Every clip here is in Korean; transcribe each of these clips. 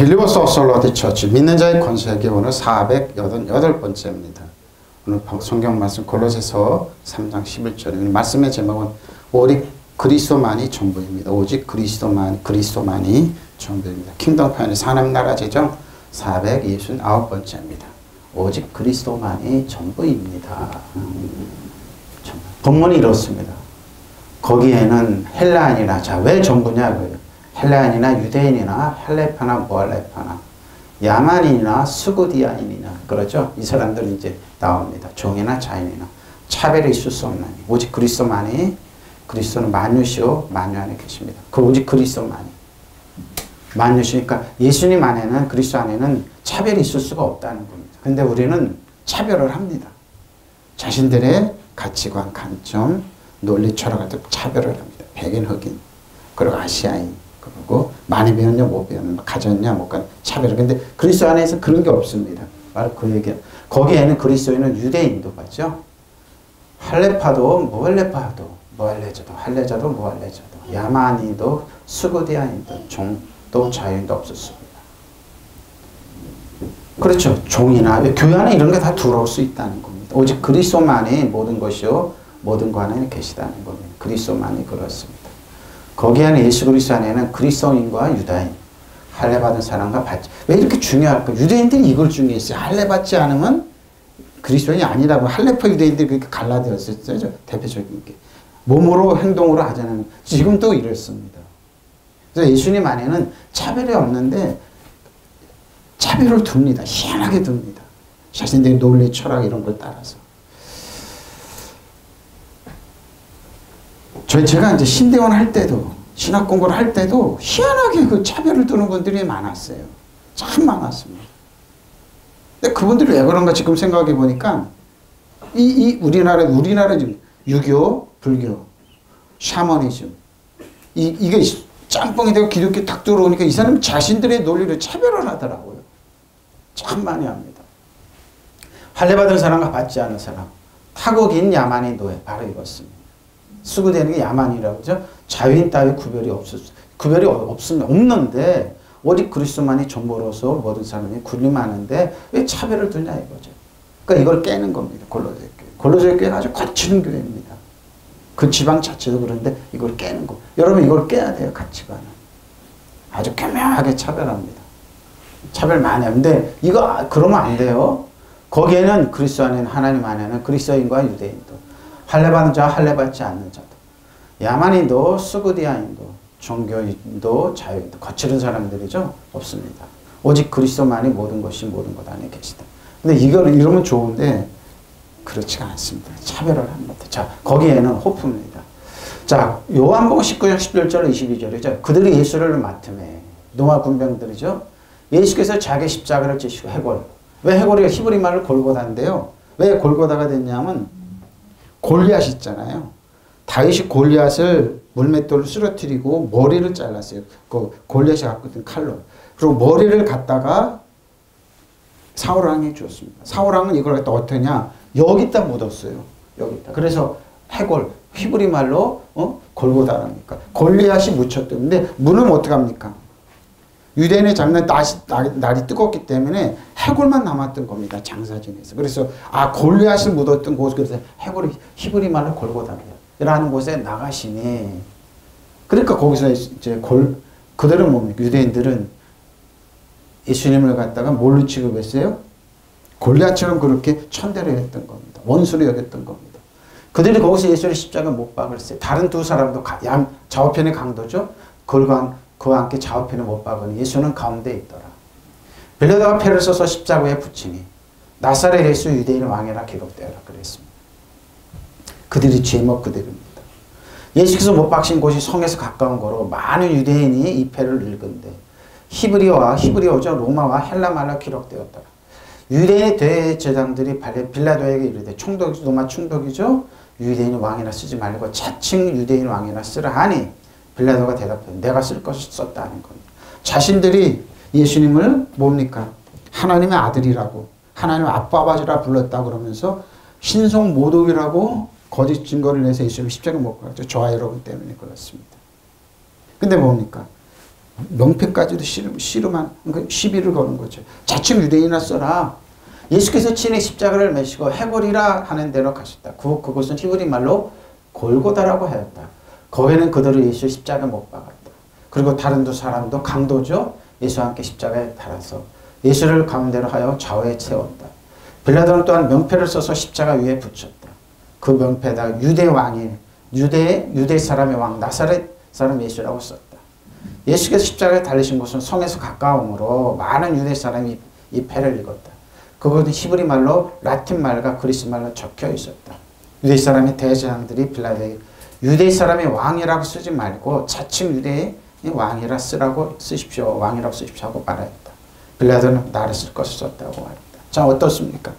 빌리버스 오솔로디 처치 믿는 자의 권세기 오늘 488번째입니다. 오늘 성경 말씀 골로새서 3장 11절입니다. 말씀의 제목은 오직 그리스도만이 전부입니다. 오직 그리스도만이 전부입니다. 킹덤 파이널 하나님 나라 제정 469번째입니다. 오직 그리스도만이 전부입니다. 본문이 이렇습니다. 거기에는 헬라인이나 자 왜 전부냐 그래요. 헬라인이나 유대인이나 헬레파나 모알레파나 야만인이나 스구디아인이나 그러죠. 이 사람들은 이제 나옵니다. 종이나 자인이나 차별이 있을 수 없나니 오직 그리스도만이 그리스도는 만유시오 만유 안에 계십니다. 그 오직 그리스도만이 만유시니까 예수님 안에는 그리스도 안에는 차별이 있을 수가 없다는 겁니다. 근데 우리는 차별을 합니다. 자신들의 가치관, 관점, 논리, 철학을 듣고 차별을 합니다. 백인, 흑인, 그리고 아시아인, 그리고 많이 배웠냐, 못 배웠냐, 가졌냐, 못 가졌냐, 차별을. 근데 그리스도 안에서 그런 게 없습니다. 바로 그 얘기야. 거기에는 그리스도인은 유대인도 봤죠. 할레파도, 모할레파도, 모할레자도, 할레자도, 모할레자도, 야만인도, 스구디아인도, 종도, 자유인도 없었습니다. 그렇죠. 종이나 교회 안에 이런 게 다 들어올 수 있다는 겁니다. 오직 그리스도만이 모든 것이요 모든 것 안에 계시다는 겁니다. 그리스도만이 그렇습니다. 거기 안에 예수 그리스도 안에는 그리스도인과 유다인, 할례 받은 사람과 받지. 왜 이렇게 중요할까? 유대인들이 이걸 중요했어요. 할례 받지 않으면 그리스도인이 아니라고 할례파 유대인들이 그렇게 갈라되었었죠. 대표적인 게. 몸으로 행동으로 하자는 지금도 이랬습니다. 그래서 예수님 안에는 차별이 없는데 차별을 둡니다. 희한하게 둡니다. 자신들의 논리, 철학 이런 걸 따라서. 제가 이제 신대원 할 때도 신학 공부를 할 때도 희한하게 그 차별을 두는 분들이 많았어요. 참 많았습니다. 근데 그분들이 왜 그런가 지금 생각해 보니까 우리나라 지금 유교, 불교, 샤머니즘 이게 짬뽕이 되고 기독교 딱 들어오니까 이 사람 자신들의 논리를 차별을 하더라고요. 참 많이 합니다. 할례 받은 사람과 받지 않은 사람, 타국인 야만인 노예 바로 이렇습니다. 수구되는 게 야만이라고 그러죠. 자유인 따위 구별이 없는데 오직 그리스도만이 전부로서 모든 사람이 군림하는데 왜 차별을 두냐 이거죠. 그러니까 이걸 깨는 겁니다. 골로새 교회. 골로새 교회는 아주 거칠은 교회입니다. 그 지방 자체도 그런데 이걸 깨는 거. 여러분 이걸 깨야 돼요. 가치관은. 아주 교묘하게 차별합니다. 차별 많이 하는데 이거 그러면 안 돼요. 거기에는 그리스도 안에는 하나님 안에는 그리스도인과 유대인도 할례 받는 자와 할례 받지 않는 자도 야만인도 스구디아인도 종교인도 자유인도 거칠은 사람들이죠. 없습니다. 오직 그리스도만이 모든 것이 모든 것 안에 계시다. 근데 이러면 좋은데 그렇지가 않습니다. 차별을 합니다. 자, 거기에는 호프입니다. 자, 요한복음 19장 11절 22절이죠. 그들이 예수를 맡음에 노아 군병들이죠. 예수께서 자기 십자가를 지시고 해골. 왜 해골이 히브리 말로 골고다인데요. 왜 골고다가 됐냐면 골리앗 있잖아요. 다윗이 골리앗을 물맷돌로 쓰러뜨리고 머리를 잘랐어요. 그 골리앗이 갖고 있던 칼로. 그리고 머리를 갖다가 사울왕에게 주었습니다. 사울왕은 이걸 갖다 어떠냐? 여기다 묻었어요. 여기다. 그래서 해골, 히브리 말로 골고다랍니까? 골리앗이 묻혔던데 묻으면 어떡합니까? 유대인의 장난 날이 뜨겁기 때문에 해골만 남았던 겁니다. 장사진에서. 그래서 골리앗을 묻었던 곳 그래서 해골이 히브리 말로 골고다라는 곳에 나가시니 그러니까 거기서 이제 그들은 뭡니까? 유대인들은 예수님을 갖다가 뭘로 취급했어요? 골리앗처럼 그렇게 천대를 했던 겁니다. 원수로 여겼던 겁니다. 그들이 거기서 예수를 십자가 못 박았어요. 다른 두 사람도 좌우편의 강도죠. 그와 함께 좌우편에 못 박으니 예수는 가운데 있더라. 빌라도가 패를 써서 십자가에 붙이니 나사렛 예수 유대인 왕이라 기록되어라 그랬습니다. 그들이 죄목 그들입니다. 예수께서 못 박힌 곳이 성에서 가까운 거로 많은 유대인이 이 패를 읽은데 히브리어죠. 로마와 헬라 말로 기록되었더라. 유대인의 대제장들이 빌라도에게 이르되 로마 총독이죠. 유대인 왕이라 쓰지 말고 차칭 유대인 왕이라 쓰라 하니 빌라도가 대답해 내가 쓸 것을 썼다 하는 겁니다. 자신들이 예수님을 뭡니까? 하나님의 아들이라고 하나님의 아빠바지라 불렀다 그러면서 신성 모독이라고 거짓 증거를 내서 예수님 십자가 못 박았죠. 저와 여러분 때문에 그렇습니다. 근데 뭡니까? 명패까지도 씨름한 시비를 거는 거죠. 자칭 유대인이라 써라. 예수께서 친히 십자가를 메시고 해골이라 하는 데로 가셨다. 그곳은 히브리 말로 골고다라고 하였다. 거기는 그들을 예수 십자가에 못 박았다. 그리고 다른 두 사람도 강도죠. 예수와 함께 십자가에 달아서 예수를 가운데로 하여 좌우에 세웠다. 빌라도는 또한 명패를 써서 십자가 위에 붙였다. 그 명패에다가 유대 왕이 유대 사람의 왕 나사렛 사람 예수라고 썼다. 예수께서 십자가에 달리신 곳은 성에서 가까우므로 많은 유대 사람이 이 패를 읽었다. 그것은 히브리 말로 라틴 말과 그리스 말로 적혀 있었다. 유대 사람의 대제사장들이 빌라도에게 유대 사람의 왕이라고 쓰지 말고 자칭 유대의 왕이라 쓰십시오. 왕이라고 쓰십시오 하고 말하였다. 빌라도는 나를 쓸 것을 썼다고 말했다. 자, 어떻습니까?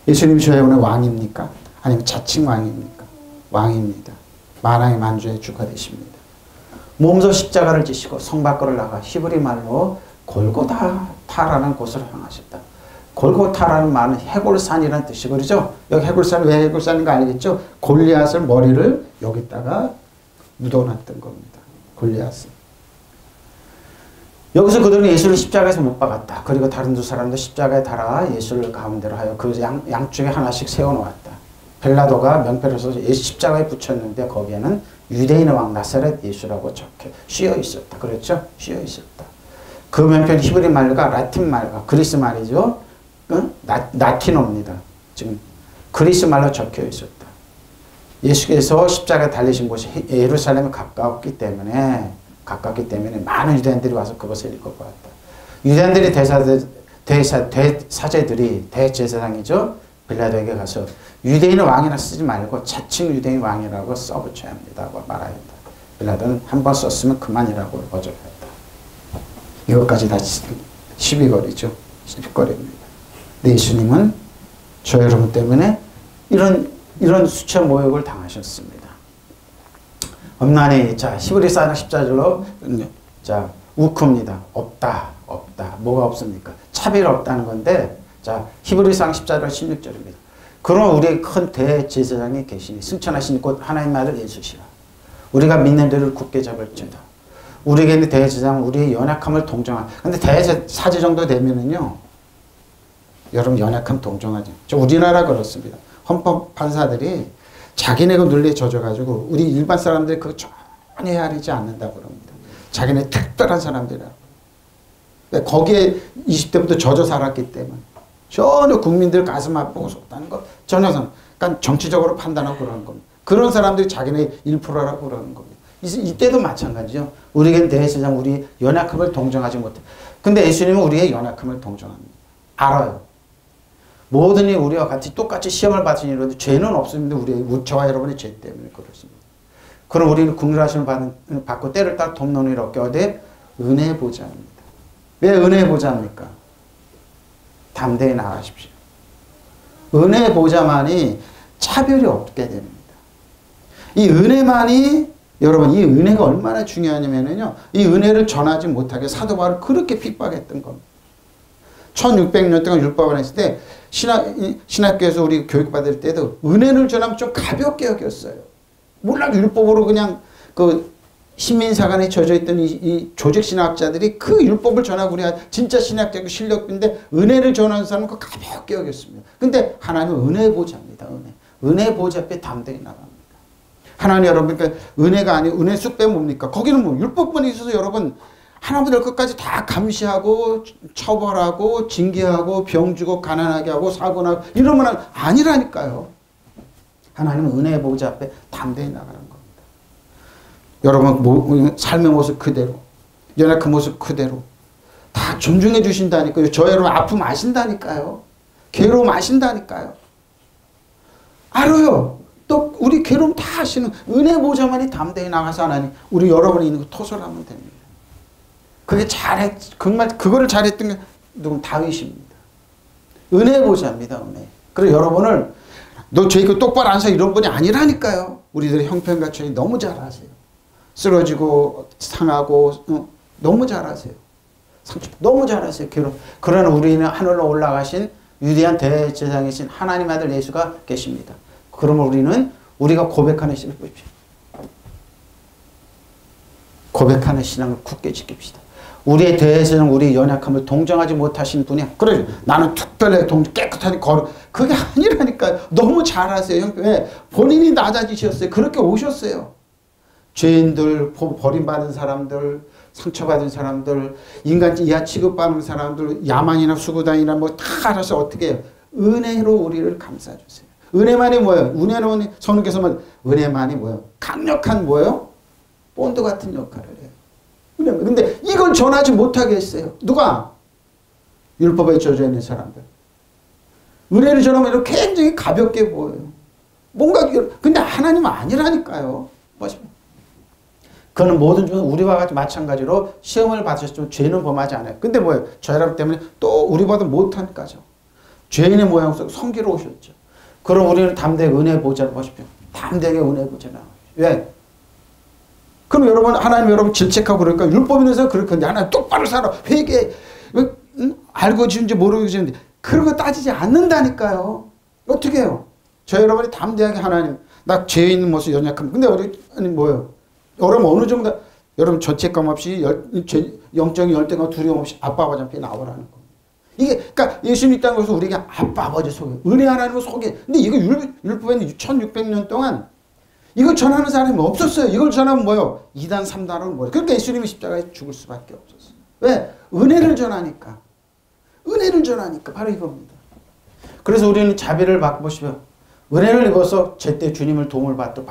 예수님 저의 오늘 왕입니까? 아니면 자칭 왕입니까? 왕입니다. 만왕의 만주의 주가 되십니다. 몸소 십자가를 지시고 성 밖으로 나가 히브리 말로 골고다타라는 곳으로 향하셨다. 골고타라는 말은 해골산이라는 뜻이고, 그렇죠? 여기 해골산, 왜 해골산인가 알겠죠? 골리앗을 머리를 여기다가 묻어놨던 겁니다. 골리앗을. 여기서 그들은 예수를 십자가에서 못 박았다. 그리고 다른 두 사람도 십자가에 달아 예수를 가운데로 하여 그 양쪽에 하나씩 세워놓았다. 빌라도가 명패를 써서 예수 십자가에 붙였는데 거기에는 유대인의 왕 나사렛 예수라고 적혀 씌어 있었다. 그렇죠? 씌어 있었다. 그 명패는 히브리 말과 라틴 말과 그리스 말이죠. 라틴어입니다. 지금 그리스 말로 적혀 있었다. 예수께서 십자가에 달리신 곳이 예루살렘에 가깝기 때문에 많은 유대인들이 와서 그것을 읽어보았다. 유대인들이 대사제들이 대제사장이죠. 빌라도에게 가서 유대인의 왕이라 쓰지 말고 자칭 유대인 왕이라고 써붙여야 합니다고 말하였다. 빌라도는 한번 썼으면 그만이라고 거절했다. 이것까지 다 시비거리죠. 시비거리입니다. 근데 예수님은 저 여러분 때문에 이런 수차 모욕을 당하셨습니다. 엄난히 자 히브리서 14절로 자 우크입니다. 없다. 뭐가 없습니까? 차별이 없다는 건데 자 히브리서 14절 16절입니다. 그러나 우리의 큰 대제사장이 계시니 승천하신 곧 하나님의 아들 예수시라. 우리가 믿는 데를 굳게 잡을지어다. 우리에게 있는 대제사장은 우리의 연약함을 동정한. 근데 대사제 정도 되면은요, 여러분 연약함 동정하죠. 저 우리나라 그렇습니다. 헌법 판사들이 자기네가 논리에 젖어가지고 우리 일반 사람들이 그거 전혀 헤아리지 않는다고 그럽니다. 자기네 특별한 사람들이라고. 거기에 20대부터 젖어 살았기 때문에 전혀 국민들 가슴 아프고 속다는 거 전혀 그러니까 정치적으로 판단하고 그러는 겁니다. 그런 사람들이 자기네 1%라고 그러는 겁니다. 이때도 마찬가지죠. 우리에겐 대제사장 우리 연약함을 동정하지 못해. 근데 예수님은 우리의 연약함을 동정합니다. 알아요. 모든 이 우리와 같이 똑같이 시험을 받으시니 죄는 없습니다. 저와 여러분의 죄 때문에 그렇습니다. 그럼 우리는 긍휼하심을 받고 때를 따라 돕는 일 없게 어디 은혜의 보좌입니다. 왜 은혜의 보좌입니까? 담대히 나가십시오. 은혜의 보좌만이 차별이 없게 됩니다. 이 은혜만이 여러분 이 은혜가 얼마나 중요하냐면요. 이 은혜를 전하지 못하게 사도 바울을 그렇게 핍박했던 겁니다. 1600년 동안 율법을 했을 때 신학교에서 우리 교육받을 때도 은혜를 전하면 좀 가볍게 여겼어요. 몰라 율법으로 그냥 그 신민사관에 젖어있던 이 조직신학자들이 그 율법을 전하고 우리가 진짜 신학자고 실력인데 은혜를 전하는 사람은 그 가볍게 여겼습니다. 근데 하나님은 은혜의 보좌입니다. 은혜의 보좌 앞에 담대히 나갑니다. 하나님 여러분 그러니까 은혜가 아니고 은혜 쑥 빼면 뭡니까? 거기는 뭐 율법만 있어서 여러분 하나님들 끝까지 다 감시하고 처벌하고 징계하고 병 주고 가난하게 하고 사고 나고 이러면 아니라니까요. 하나님은 은혜의 보좌 앞에 담대히 나가는 겁니다. 여러분 삶의 모습 그대로 연약한 모습 그대로 다 존중해 주신다니까요. 저 여러분 아픔 아신다니까요. 괴로움 아신다니까요. 알아요. 또 우리 괴로움 다 아시는 은혜 보좌만이 담대히 나가서 하나님 우리 여러분이 있는 거 토설하면 됩니다. 그게 정말 그거를 잘했던 게 누군 다윗입니다. 은혜 보좌입니다. 은혜. 그래서 여러분을 너 죄가 똑바로 안 서 이런 분이 아니라니까요. 우리들의 형편같이 너무 잘 아세요. 쓰러지고 상하고 너무 잘 아세요. 너무 잘 아세요. 그러나 우리는 하늘로 올라가신 위대한 대제사장이신 하나님 아들 예수가 계십니다. 그러면 우리가 고백하는 시를 보십시오. 고백하는 신앙을 굳게 지킵시다. 우리에 대해서는 우리 연약함을 동정하지 못하신 분이야. 그래, 나는 특별히 깨끗하게 걸어. 그게 아니라니까요. 너무 잘하세요. 왜? 본인이 낮아지셨어요. 그렇게 오셨어요. 죄인들, 버림받은 사람들, 상처받은 사람들, 인간 이하 취급받는 사람들, 야만이나 수구단이나 뭐 다 알아서 어떻게 해요? 은혜로 우리를 감싸주세요. 은혜만이 뭐예요? 은혜는 성령께서 뭐 은혜만이 뭐예요? 강력한 뭐예요? 본드 같은 역할을 해요. 근데 이걸 전하지 못하게 했어요. 누가? 율법에 젖어 있는 사람들. 은혜를 전하면 이렇게 굉장히 가볍게 보여요. 뭔가 근데 하나님은 아니라니까요. 그거는 모든 중 우리와 같이 마찬가지로 시험을 받으셨지만 죄는 범하지 않아요. 근데 뭐예요? 저 여러분 때문에 또 우리보다 못한 까죠. 죄인의 모양 속 성기로우셨죠. 그럼 우리는 담대하게 은혜 보좌를 보십시오. 담대하게 은혜 보좌를 나와요. 왜? 그럼 여러분, 하나님 여러분 질책하고 그러니까 율법 있는 사람 그럴 건데 하나님 똑바로 살아. 회개. 알고 지은지 모르고 지은지. 그런 거 따지지 않는다니까요. 어떻게 해요? 저 여러분이 담대하게 하나님, 나 죄 있는 모습 연약함. 근데 우리, 아니 뭐예요? 여러분 어느 정도, 여러분 죄책감 없이, 영적인 열등감 두려움 없이 아빠 아버지 앞에 나오라는 겁니다. 이게, 그러니까 예수님 있다는 것은 우리가 아빠 아버지 속에, 은혜 하나님을 속에. 근데 이거 율법에는 1600년 동안 이걸 전하는 사람이 없었어요. 이걸 전하면 뭐요? 2단, 3단은 뭐예요? 그러니까 예수님이 십자가에 죽을 수밖에 없었어요. 왜? 은혜를 전하니까. 은혜를 전하니까. 바로 이겁니다. 그래서 우리는 자비를 바꾸시면 은혜를 입어서 제때 주님을 도움을 받도록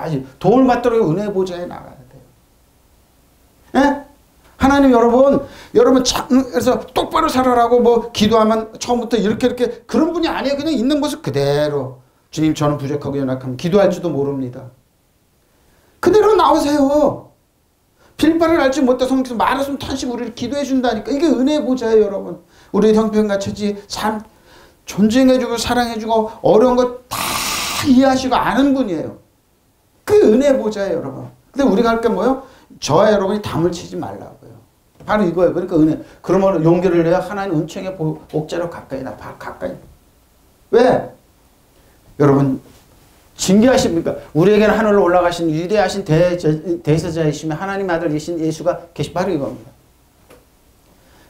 은혜 보좌에 나가야 돼요. 예? 하나님 여러분 그래서 똑바로 살아라고 뭐 기도하면 처음부터 이렇게 그런 분이 아니에요. 그냥 있는 모습 그대로. 주님 저는 부족하고 연약하면 기도할지도 모릅니다. 그대로 나오세요. 빌바를 알지 못해 성경에서 말했으면 탄식 우리를 기도해 준다니까. 이게 은혜 보좌예요, 여러분. 우리 형편같이 삶 존중해주고 사랑해주고 어려운 거 다 이해하시고 아는 분이에요. 그게 은혜 보좌예요, 여러분. 근데 우리가 할 게 뭐예요? 저와 여러분이 담을 치지 말라고요. 바로 이거예요. 그러니까 은혜. 그러면 용기를 내야 하나님 은총의 옥자로 가까이 나. 가까이. 왜? 여러분 징계하십니까? 우리에게는 하늘로 올라가신 위대하신 대제사장이시며 하나님 아들이신 예수가 계시 바로 이겁니다.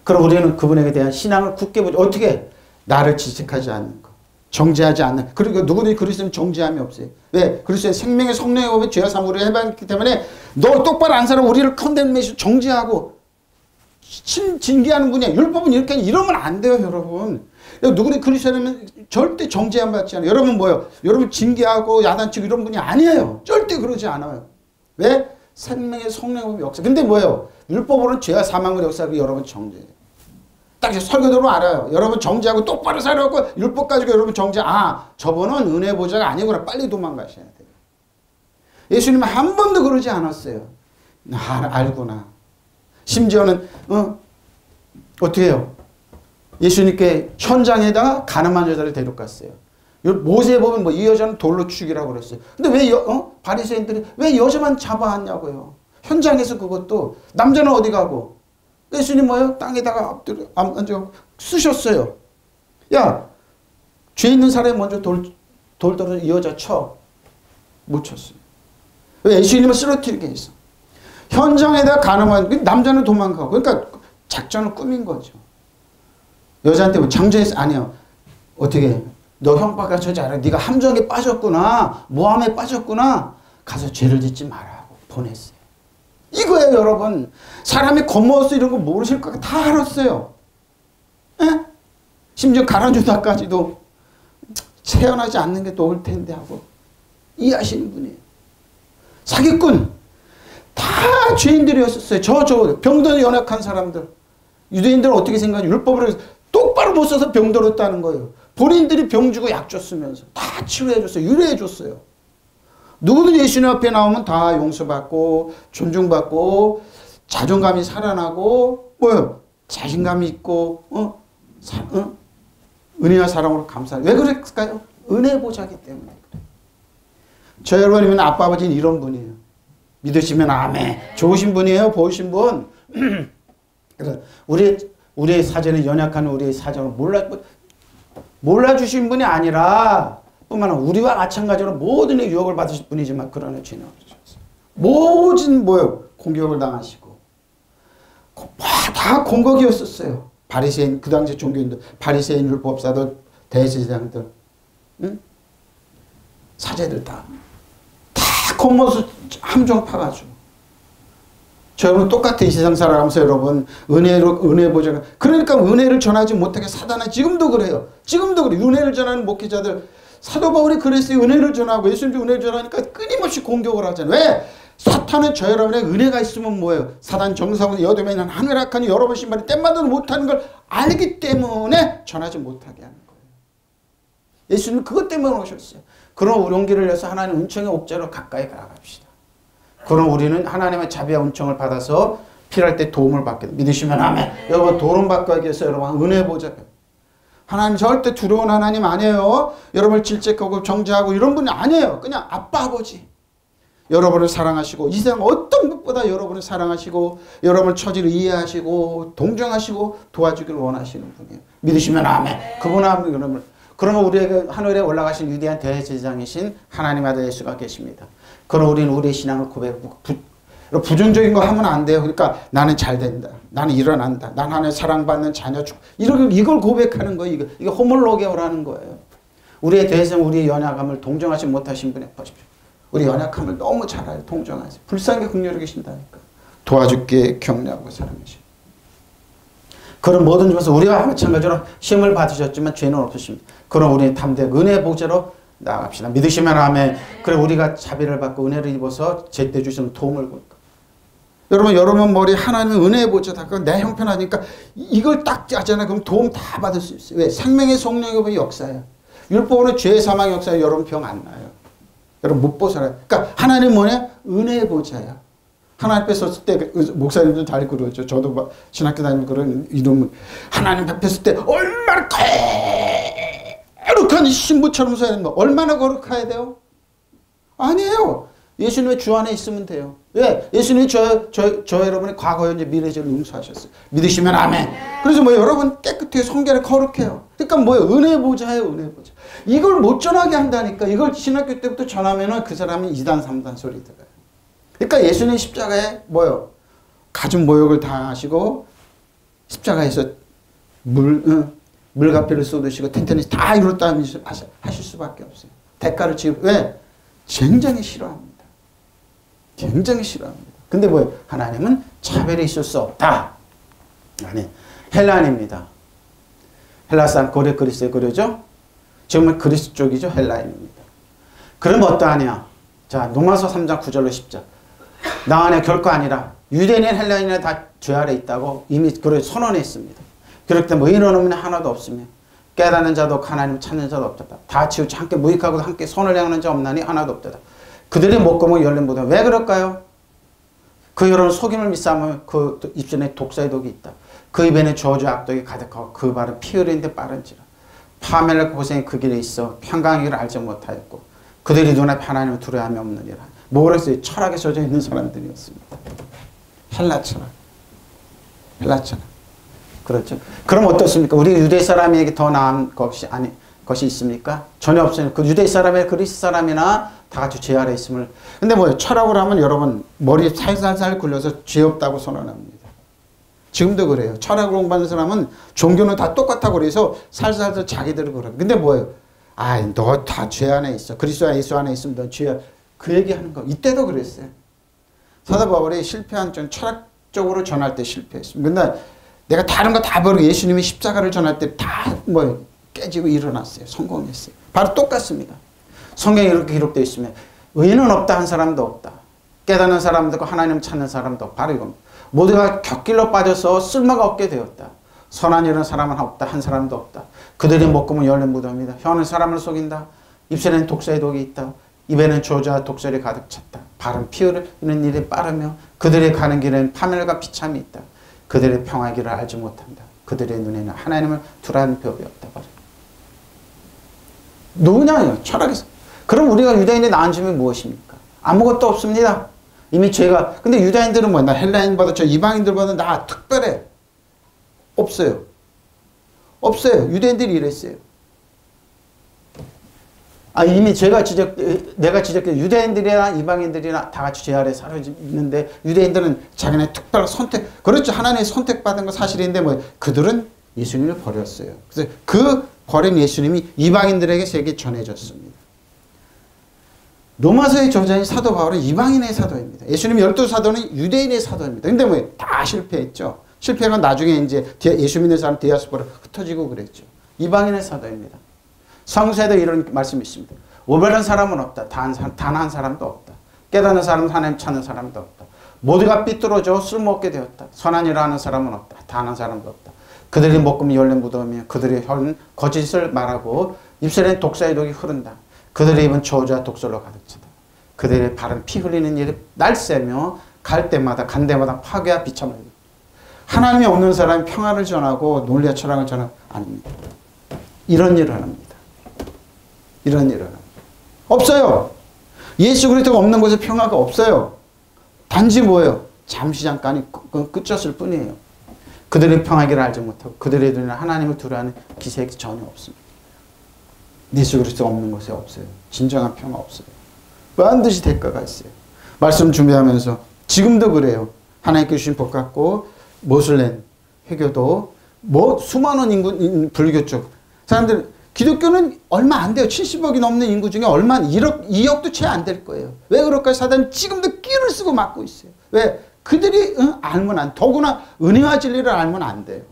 그럼 우리는 그분에게 대한 신앙을 굳게 보죠. 어떻게? 나를 지적하지 않는 것. 정죄하지 않는. 그리고 누구든지 그리스도는 정죄함이 없어요. 왜? 그리스도의 생명의 성령의 법에 죄와 사무를 해봤기 때문에 너 똑바로 안 살아 우리를 컨덴메이션 정죄하고 징계하는 분이야. 율법은 이렇게 이러면 안 돼요, 여러분. 누구든지 그리스도는 절대 정죄함 받지 않아요. 여러분 뭐예요? 여러분 징계하고 야단치고 이런 분이 아니에요. 절대 그러지 않아요. 왜? 생명의 성령의 역사. 근데 뭐예요? 율법으로는 죄와 사망의 역사를 여러분 정죄해요. 딱 설교대로 알아요. 여러분 정죄하고 똑바로 살아갖고 율법 가지고 여러분 정죄. 아, 저분은 은혜 보좌가 아니구나. 빨리 도망가셔야 돼요. 예수님은 한 번도 그러지 않았어요. 알구나. 심지어는 어떻게 해요? 예수님께 현장에다가 가늠한 여자를 데려갔어요. 모세에 보면 뭐 이 여자는 돌로 죽이라고 그랬어요. 근데 왜 바리새인들이 왜 여자만 잡아왔냐고요. 현장에서 그것도 남자는 어디 가고 예수님 뭐예요? 땅에다가 앉아 쓰셨어요. 야, 죄 있는 사람이 먼저 돌 떨어져 이 여자 쳐. 못 쳤어요. 왜? 예수님을 쓰러뜨리게 했어. 현장에다 가늠한 남자는 도망가고. 그러니까 작전을 꾸민 거죠. 여자한테 뭐 장조해서 아니요. 어떻게 너 형밖에 저지 않아. 네가 함정에 빠졌구나. 모함에 빠졌구나. 가서 죄를 짓지 말라고 보냈어요. 이거예요, 여러분. 사람이 겁먹어서 이런 거 모르실 거가 다 알았어요. 에? 심지어 가라주다까지도 태어나지 않는 게 더 올 텐데 하고 이해하시는 분이에요. 사기꾼 다 죄인들이었어요. 저 병든 연약한 사람들. 유대인들은 어떻게 생각하냐. 율법을 해서 똑바로 못 써서 병들었다는 거예요. 본인들이 병 주고 약 줬으면서 다 치료해줬어요. 유래해줬어요. 누구든 예수님 앞에 나오면 다 용서받고 존중받고 자존감이 살아나고 뭐요? 자신감이 있고 은혜와 사랑으로 감사해요. 왜 그랬을까요? 은혜 보좌기 때문에 그래요. 저 여러분이면 아빠 아버지는 이런 분이에요. 믿으시면 아멘. 좋으신 분이에요. 보이신 분. 그래서 우리의 사전에 연약한 우리의 사정을 몰라주신 분이 아니라 뿐만 아니라 우리와 마찬가지로 모든 유혹을 받으실 분이지만 그러나 죄는 없으셨어요. 모든 뭐요? 공격을 당하시고 다 공덕이었었어요. 바리새인, 그 당시 종교인들, 바리새인들, 법사들, 대제사장들, 응? 사제들 다 겉모습 함정 파가지고. 여러분 똑같아. 이 세상 살아가면서 여러분 은혜 보자. 그러니까 은혜를 전하지 못하게 사단은 지금도 그래요. 지금도 그래. 은혜를 전하는 목회자들, 사도 바울이 그랬어요. 은혜를 전하고 예수님도 은혜를 전하니까 끊임없이 공격을 하잖아요. 왜? 사탄은 저 여러분의 은혜가 있으면 뭐예요? 사단 정사원 여덟 있는 하늘 악한 여러분 신발이 땜마도 못하는 걸 알기 때문에 전하지 못하게 하는 거예요. 예수님은 그것 때문에 오셨어요. 그런 용기를 내서 하나님 은총의 옥자로 가까이 가갑시다. 그럼 우리는 하나님의 자비와 은총을 받아서 필요할 때 도움을 받게 돼. 믿으시면 아멘. 여러분 도움받기 위해서 여러분 은혜 보자. 하나님 절대 두려운 하나님 아니에요. 여러분을 질책하고 정죄하고 이런 분이 아니에요. 그냥 아빠 아버지. 여러분을 사랑하시고 이 세상 어떤 것보다 여러분을 사랑하시고 여러분을 처지를 이해하시고 동정하시고 도와주기를 원하시는 분이에요. 믿으시면 아멘. 그분 하면 여러분. 그러면 우리에게 하늘에 올라가신 위대한 대제사장이신 하나님 아들 예수가 계십니다. 그럼 우리는 우리의 신앙을 고백하고 부정적인 거 하면 안 돼요. 그러니까 나는 잘 된다. 나는 일어난다. 난 하나님 사랑받는 자녀 중 이걸 고백하는 거예요. 이게 호몰로게오라는 거예요. 우리의 대상, 우리의 연약함을 동정하지 못하신 분에 보십시오. 우리 연약함을 너무 잘 알아요. 동정하세요. 불쌍하게 긍휼히 계신다니까. 도와줄게 격려하고 사랑하시오. 그런 모든 점에서 우리와 마찬가지로 시험을 받으셨지만 죄는 없으십니다. 그럼 우리는 담대하게 은혜의 보좌로 나갑시다. 믿으시면 아멘. 그래 우리가 자비를 받고 은혜를 입어서 제때 주시는 도움을 볼까. 여러분 머리 하나님은 은혜의 보좌다. 내 형편하니까 이걸 딱 짜잖아요. 그럼 도움 다 받을 수 있어요. 왜? 생명의 성령의 역사야. 율법으로는 죄 사망 역사에 여러분 병 안 나요. 여러분 못 벗어나요. 그러니까 하나님 뭐냐? 은혜의 보좌야. 하나님 앞에 섰을 때 목사님들 잘 그러죠. 저도 신학교 다니면 그런 이름을 하나님 앞에 섰을 때 얼마나 거룩한 신부처럼 서야 되는 거. 얼마나 거룩해야 돼요? 아니에요. 예수님의 주 안에 있으면 돼요. 왜? 예수님이 저 여러분의 과거, 현재, 미래 죄를 용서하셨어요. 믿으시면 아멘. 그래서 뭐 여러분 깨끗해요. 성결에 거룩해요. 그러니까 뭐예요? 은혜 보좌예요. 은혜 보좌. 이걸 못 전하게 한다니까. 이걸 신학교 때부터 전하면은 그 사람이 2단 3단 소리 들어요. 그러니까 예수님 십자가에 뭐요? 가진 모욕을 당하시고 십자가에서 물가피를 쏟으시고 텐텐히 다 이뤘다 하실 수밖에 없어요. 대가를 지고 왜? 굉장히 싫어합니다. 굉장히 싫어합니다. 근데 뭐예요? 하나님은 차별이 있을 수 없다. 아니, 헬라인입니다. 헬라 사람 고려 그리스의 고려죠? 정말 그리스 쪽이죠. 헬라인입니다. 그럼 어떠하냐? 자, 로마서 3장 9절로 10절. 나 안에 결코 아니라 유대인 헬라인이나 다 죄 아래 있다고 이미 그걸 선언했습니다. 그렇기 때문에 의인은 없는 하나도 없으며 깨닫는 자도 하나님 찾는 자도 없다. 다 치우치 함께 무익하고 함께 선을 향하는 자 없나니 하나도 없다. 그들이 목금을 열린 보다. 왜 그럴까요? 그 여러분 속임을 믿사하면 그 입술에 독사의 독이 있다. 그 입에는 저주 악독이 가득하고 그 발은 피 흘리는데 빠른지라. 파멸과 고생이 그 길에 있어 평강이를 알지 못하였고 그들이 눈앞에 하나님을 두려워함이 없느니라. 뭐라 했어요? 철학에 젖어 있는 사람들이었습니다. 헬라 철학. 헬라 철학. 그렇죠. 그럼 어떻습니까? 우리 유대 사람에게 더 나은 것이 있습니까? 전혀 없어요. 그 유대 사람이나 그리스 사람이나 다 같이 죄 아래 있음을. 근데 뭐예요? 철학을 하면 여러분 머리에 살살살 굴려서 죄 없다고 선언합니다. 지금도 그래요. 철학을 공부하는 사람은 종교는 다 똑같다고 그래서 살살살 자기들을 그래요. 근데 뭐예요? 아, 너 다 죄 안에 있어. 그리스도와 예수 안에 있으면 너 죄야. 그 얘기하는 거. 이때도 그랬어요. 사도 바울이 실패한 점 철학적으로 전할 때 실패했습니다. 근데 내가 다른 거 다 버리고 예수님이 십자가를 전할 때 다 뭐 깨지고 일어났어요. 성공했어요. 바로 똑같습니다. 성경에 이렇게 기록되어 있으면 의인은 없다 한 사람도 없다. 깨닫는 사람도 없고 하나님 찾는 사람도 없고 바로 이겁니다. 모두가 곁길로 빠져서 쓸모가 없게 되었다. 선한 일은 사람은 없다 한 사람도 없다. 그들의 목금은 열린 무덤이다. 혀는 사람을 속인다. 입술에는 독사의 독이 있다. 입에는 저주와 독설이 가득 찼다. 발은 피 흐르는 일이 빠르며 그들의 가는 길에는 파멸과 비참이 있다. 그들의 평화의 길을 알지 못한다. 그들의 눈에는 하나님을 두라는 법이 없다. 누구냐요? 철학에서. 그럼 우리가 유대인의 나은 점이 무엇입니까? 아무것도 없습니다. 이미 죄가. 근데 유대인들은 뭐야? 나 헬라인보다 저 이방인들보다 나 특별해. 없어요. 없어요. 유대인들이 이랬어요. 이미 내가 지적해 유대인들이나 이방인들이나 다 같이 죄 아래 사라지는데 유대인들은 자기네 특별 선택, 그렇죠. 하나님이 선택받은 건 사실인데 뭐 그들은 예수님을 버렸어요. 그래서 그 버린 예수님이 이방인들에게 세계 전해졌습니다. 로마서의 저자인 사도 바울은 이방인의 사도입니다. 예수님 12사도는 유대인의 사도입니다. 근데 뭐 다 실패했죠. 실패가 나중에 이제 예수 믿는 사람 디아스포라 흩어지고 그랬죠. 이방인의 사도입니다. 성서에도 이런 말씀이 있습니다. 올바른 사람은 없다. 단 한 사람도 없다. 깨닫는 사람은 하나님 찾는 사람도 없다. 모두가 삐뚤어져 쓸모없게 되었다. 선한 일을 하는 사람은 없다. 단 한 사람도 없다. 그들이 먹금이 열린 무덤이며 그들의 혀는 거짓을 말하고 입술엔 독사의 독이 흐른다. 그들의 입은 저주와 독설로 가득 차다. 그들의 발은 피 흘리는 일이 날새며 간 데마다 파괴와 비참을. 하나님이 없는 사람이 평화를 전하고 논리와 철학을 전하고 아닙니다. 이런 일을 합니다. 이런 일을 합니다. 없어요. 예수 그리스도가 없는 곳에 평화가 없어요. 단지 뭐예요? 잠시 잠깐이 끝쳤을 뿐이에요. 그들의 평화기를 알지 못하고 그들의 눈에 하나님을 두려워하는 기색이 전혀 없습니다. 예수 그리스도가 없는 곳에 없어요. 진정한 평화 없어요. 반드시 대가가 있어요. 말씀 준비하면서 지금도 그래요. 하나님께 주신 복 갖고 모슬렘, 회교도 뭐 수많은 인구 불교 쪽 사람들 기독교는 얼마 안 돼요. 70억이 넘는 인구 중에 얼마 2억도 채 안 될 거예요. 왜 그럴까요? 사단은 지금도 끼를 쓰고 막고 있어요. 왜? 그들이 알면 안, 더구나 은혜와 진리를 알면 안 돼요.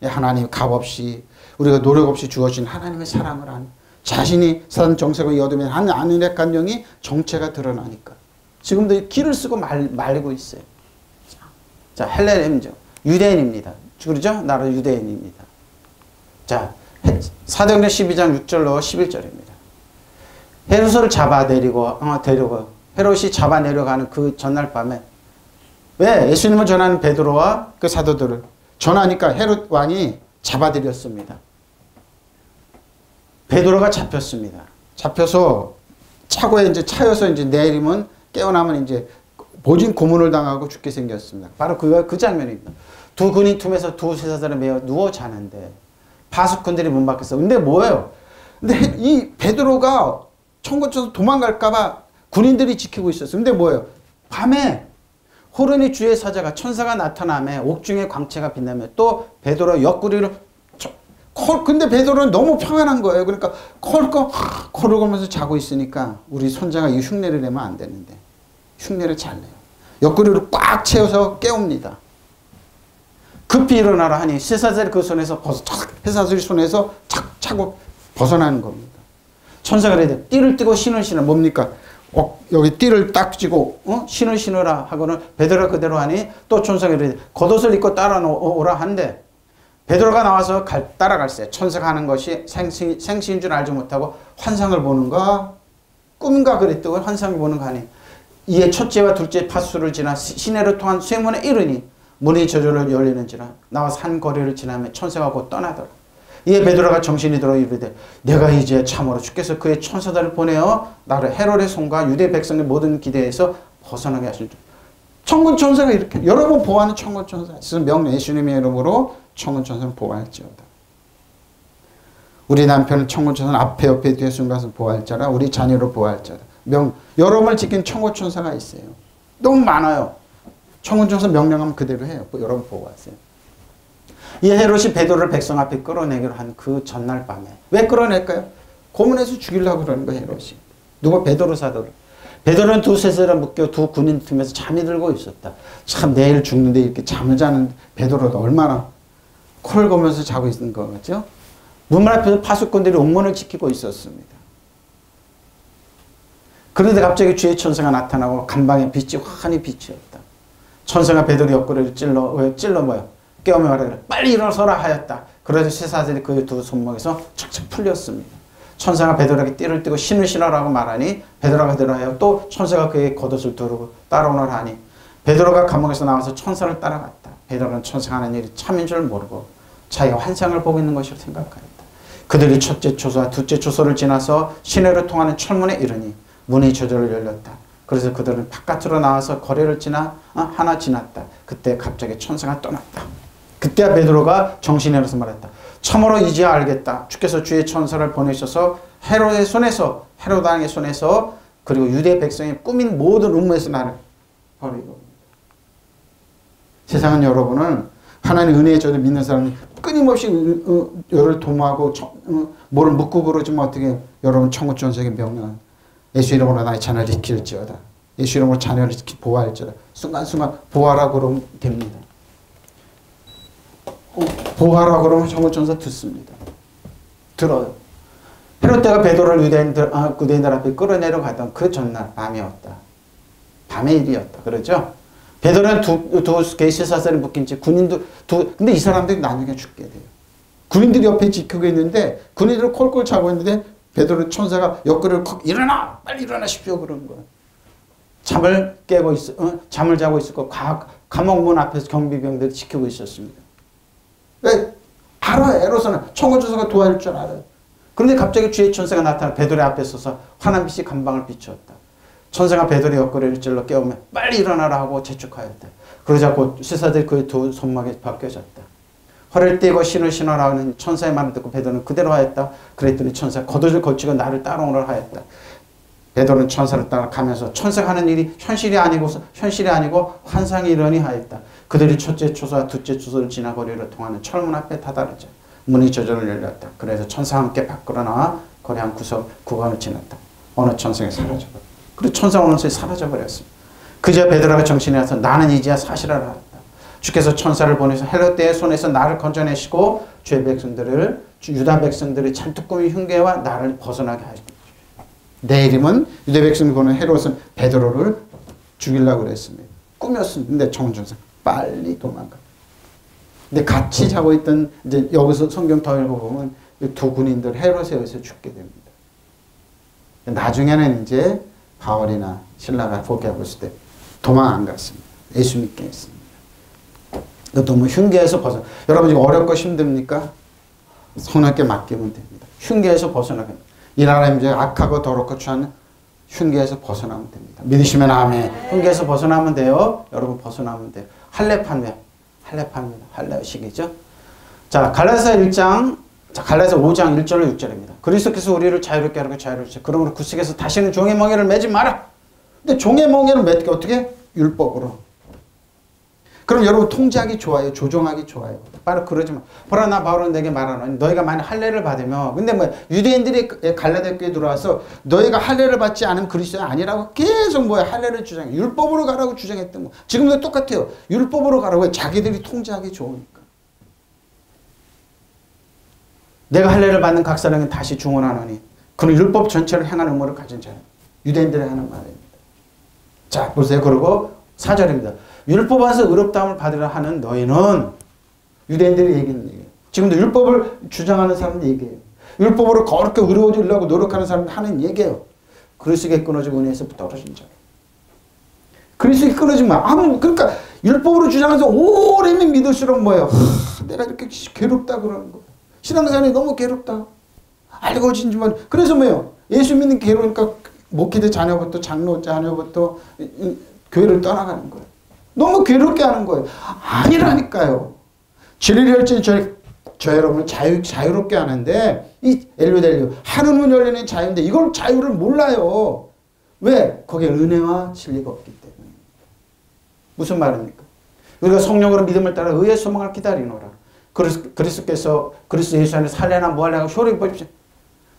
하나님 값없이 우리가 노력 없이 주어진 하나님의 사랑을 안 자신이 사단 정색을 이어두면 하는 안은혜한 영이 정체가 드러나니까 지금도 길을 쓰고 말리고 있어요. 자, 헬레nem죠. 유대인입니다. 그렇죠? 나라 유대인입니다. 자, 사도행전 12장 6절로 11절입니다. 헤롯을 데리고 헤롯이 잡아 내려가는 그 전날 밤에 왜 예수님을 전하는 베드로와 그 사도들을 전하니까 헤롯 왕이 잡아들였습니다. 베드로가 잡혔습니다. 잡혀서 차고에 이제 차여서 이제 내리면 깨어나면 이제 보진 고문을 당하고 죽게 생겼습니다. 바로 그 장면입니다. 두 군인 틈에서 두 쇠사슬에 매어 누워 자는데 파수꾼들이 문 밖에서 근데 뭐예요? 근데 이 베드로가 청구쳐서 도망갈까봐 군인들이 지키고 있었어요. 근데 뭐예요? 밤에 호르니 주의 사자가 천사가 나타나며 옥중의 광채가 빛나며 또 베드로 옆구리로 근데 베드로는 너무 평안한 거예요. 그러니까 코를 걸면서 자고 있으니까 우리 손자가 이 흉내를 내면 안 되는데 흉내를 잘 내요. 옆구리를 꽉 채워서 깨웁니다. 급히 일어나라 하니 쇠사슬이 그 손에서 쇠사슬이 손에서 착 차고 벗어나는 겁니다. 천사가 그래야 띠를 띠고 신을 신어 뭡니까? 여기 띠를 딱 쥐고 신을 신으라 하고는 베드로가 그대로 하니 또 천사가 그래야 겉옷을 입고 따라오라 한데 베드로가 나와서 따라갈세. 천사가 하는 것이 생시인 줄 알지 못하고 환상을 보는가 꿈인가 그랬더니 환상을 보는 거 아니. 이에 첫째와 둘째 파수를 지나 시내를 통한 쇠문에 이르니 문이 저절로 열리는지라 나와서 한 거리를 지나며 천사가 곧 떠나더라. 이에 베드로가 정신이 들어 이르되 내가 이제 참으로 주께서 그의 천사들을 보내어 나를 헤롯의 손과 유대 백성의 모든 기대에서 벗어나게 하실 줄. 천군 천사가 이렇게 여러분 보호하는 천군 천사 있으면 명령 예수님의 이름으로 천군 천사는 보호할지어다. 우리 남편은 천군 천사는 앞에 옆에 뒤에 순간서 보호할 자라 우리 자녀를 보호할 자라. 여러분을 지킨 천군 천사가 있어요. 너무 많아요. 천군 천사 명령하면 그대로 해요. 여러분 보호하세요. 이 헤롯이 베드로를 백성 앞에 끌어내기로 한 그 전날 밤에 왜 끌어낼까요? 고문해서 죽이려고 그러는 거예요. 헤롯이. 누가 베드로 사도를. 베드로는 두 쇠사슬에 묶여 두 군인 틈에서 잠이 들고 있었다. 참 내일 죽는데 이렇게 잠을 자는 베드로가 얼마나 코를 고면서 자고 있는 거 같죠? 문 앞에서 파수꾼들이 옥문을 지키고 있었습니다. 그런데 갑자기 주의 천사가 나타나고 간방에 빛이 환히 비치었다. 천사가 베드로 옆구리를 찔러 뭐요? 깨우며 말하기를 빨리 일어서라 하였다. 그래서 쇠사슬이 그의 두 손목에서 착착 풀렸습니다. 천사가 베드로에게 띠를 띠고 신을 신으라고 말하니 베드로가 그대로하여 또 천사가 그의 겉옷을 두르고 따라오너라 하니 베드로가 감옥에서 나와서 천사를 따라갔다. 베드로는 천사가 하는 일이 참인 줄 모르고 자기가 환상을 보고 있는 것이라 생각하였다. 그들이 첫째 초소와 둘째 초소를 지나서 시내로 통하는 철문에 이르니 문이 저절로 열렸다. 그래서 그들은 바깥으로 나와서 거리를 하나 지났다. 그때 갑자기 천사가 떠났다. 그때야 베드로가 정신이 일어서 말했다. 참으로 이제야 알겠다. 주께서 주의 천사를 보내셔서 헤롯의 손에서, 헤롯 왕의 손에서, 그리고 유대 백성이 꾸민 모든 음모에서 나를 버리고. 세상은 여러분은 하나님 은혜의 저를 믿는 사람이 끊임없이 여를 도모하고 뭐를 묻고 그러지만 어떻게 여러분 천국 전sek의 명령은 예수 이름으로 나의 자녀를 지킬지어다. 예수 이름으로 자녀를 보호할지어다. 순간순간 보호하라 그러면 됩니다. 보호하라 그러면 천국 전사 듣습니다. 들어요. 헤롯 때가 베드로를 유대인들 앞에 끌어내려 가던 그 전날 밤이었다. 밤의 일이었다. 그러죠? 베드로는 두 계시사슬에 묶인 채 군인들 근데 이 사람들이 나중에 죽게 돼요. 군인들이 옆에 지키고 있는데 군인들을 콜콜 차고 있는데 베드로 천사가 옆구리를 콕 일어나! 빨리 일어나십시오 그런 거야. 잠을 깨고 잠을 자고 있었고 감옥문 앞에서 경비병들이 지키고 있었습니다. 왜? 알아요. 에로서는 천군천사가 도와줄 줄 알아요. 그런데 갑자기 주의 천사가 나타나 베드로의 앞에 서서 환한 빛이 간방을 비추었다. 천사가 베드로의 옆구리를 찔러 깨우며 빨리 일어나라 하고 재촉하였다. 그러자 곧 쇠사들이 그의 두 손목에 벗겨졌다. 허리를 떼고 신을 신어라 하는 천사의 말을 듣고 베드로는 그대로 하였다. 그랬더니 천사가 겉옷을 걸치고 나를 따라오라 하였다. 베드로는 천사를 따라가면서 천사가 하는 일이 현실이 아니고 환상이 이러니 하였다. 그들이 첫째 초소와 둘째 초소를 지나 거리로 통하는 철문 앞에 다다르자 문이 저절로 열렸다. 그래서 천사와 함께 밖으로 나와 거리 한 구간을 지났다. 어느 천사가 사라져버렸다. 그리고 천사가 어느새 사라져버렸습니다. 그저 베드로가 정신이 나서 나는 이제야 사실을 알았다. 주께서 천사를 보내서 헤롯 때의 손에서 나를 건져내시고 주의 백성들을 유다 백성들의 잔뜩 꾸민 흉계와 나를 벗어나게 하시고 내 이름은 유대 백성을 보는 헤롯은 베드로를 죽이려고 그랬습니다. 꾸몄습니다. 근데 천사 빨리 도망가. 근데 같이 자고 있던 이제 여기서 성경 더 읽어보면 두 군인들 헤롯에 의해서 죽게 됩니다. 나중에는 이제 바울이나 신라가 복귀하고 있을 때 도망 안 갔습니다. 예수 믿게 했습니다. 너무 흉계에서 벗어. 여러분 지금 어렵고 힘듭니까? 성령께 맡기면 됩니다. 흉계에서 벗어나게. 이 나라는 이제 악하고 더럽고 추한 흉계에서 벗어나면 됩니다. 믿으시면 아멘. 흉계에서 벗어나면 돼요. 여러분 벗어나면 돼요. 할례판매. 할례판입니다. 할례식이죠. 자, 갈라디아 1장, 갈라디아 5장 1절로 6절입니다. 그리스도께서 우리를 자유롭게 하라고 자유를 주셨어요. 그러므로 구속에서 다시는 종의 멍에를 매지 마라. 근데 종의 멍에를 매게 어떻게? 율법으로. 그럼 여러분 통제하기 좋아요? 조종하기 좋아요? 바로 그러지만 보라 나 바울은 내게 말하노니 너희가 만약 할례를 받으면 근데 뭐 유대인들이 갈라디아 교회에 들어와서 너희가 할례를 받지 않으면 그리스도가 아니라고 계속 뭐야 할례를 주장해. 율법으로 가라고 주장했던 거. 지금도 똑같아요. 율법으로 가라고 해. 자기들이 통제하기 좋으니까. 내가 할례를 받는 각 사람은 다시 중언하노니 그는 율법 전체를 행하는 의무를 가진 자는 유대인들이 하는 말입니다. 자 보세요. 그리고 4절입니다. 율법 안에서 의롭다함을 받으려 하는 너희는 유대인들이 얘기하는 얘기예요. 지금도 율법을 주장하는 사람들 얘기해요. 율법으로 거룩하게 의로워지려고 노력하는 사람들 하는 얘기예요. 그리스도께 끊어지고 은혜에서 떨어진 자. 그리스도께 끊어지면 그러니까 율법으로 주장해서 오래면 믿을수록 뭐예요? 내가 이렇게 괴롭다 그러는 거예요. 신앙생활이 너무 괴롭다. 알고 진지만 그래서 뭐예요? 예수 믿는 괴로우니까 목회자 자녀부터 장로 자녀부터 교회를 떠나가는 거예요. 너무 괴롭게 하는 거예요. 아니라니까요. 진리를 열지 저 여러분을 자유롭게 하는데 이 엘루델류 하늘문 열리는 자유인데 이걸 자유를 몰라요. 왜? 거기에 은혜와 진리가 없기 때문에. 무슨 말입니까? 우리가 성령으로 믿음을 따라 의의 소망을 기다리노라. 그리스도께서 그리스도 예수 안에 살려나 뭐하려고 효력이 보십시오.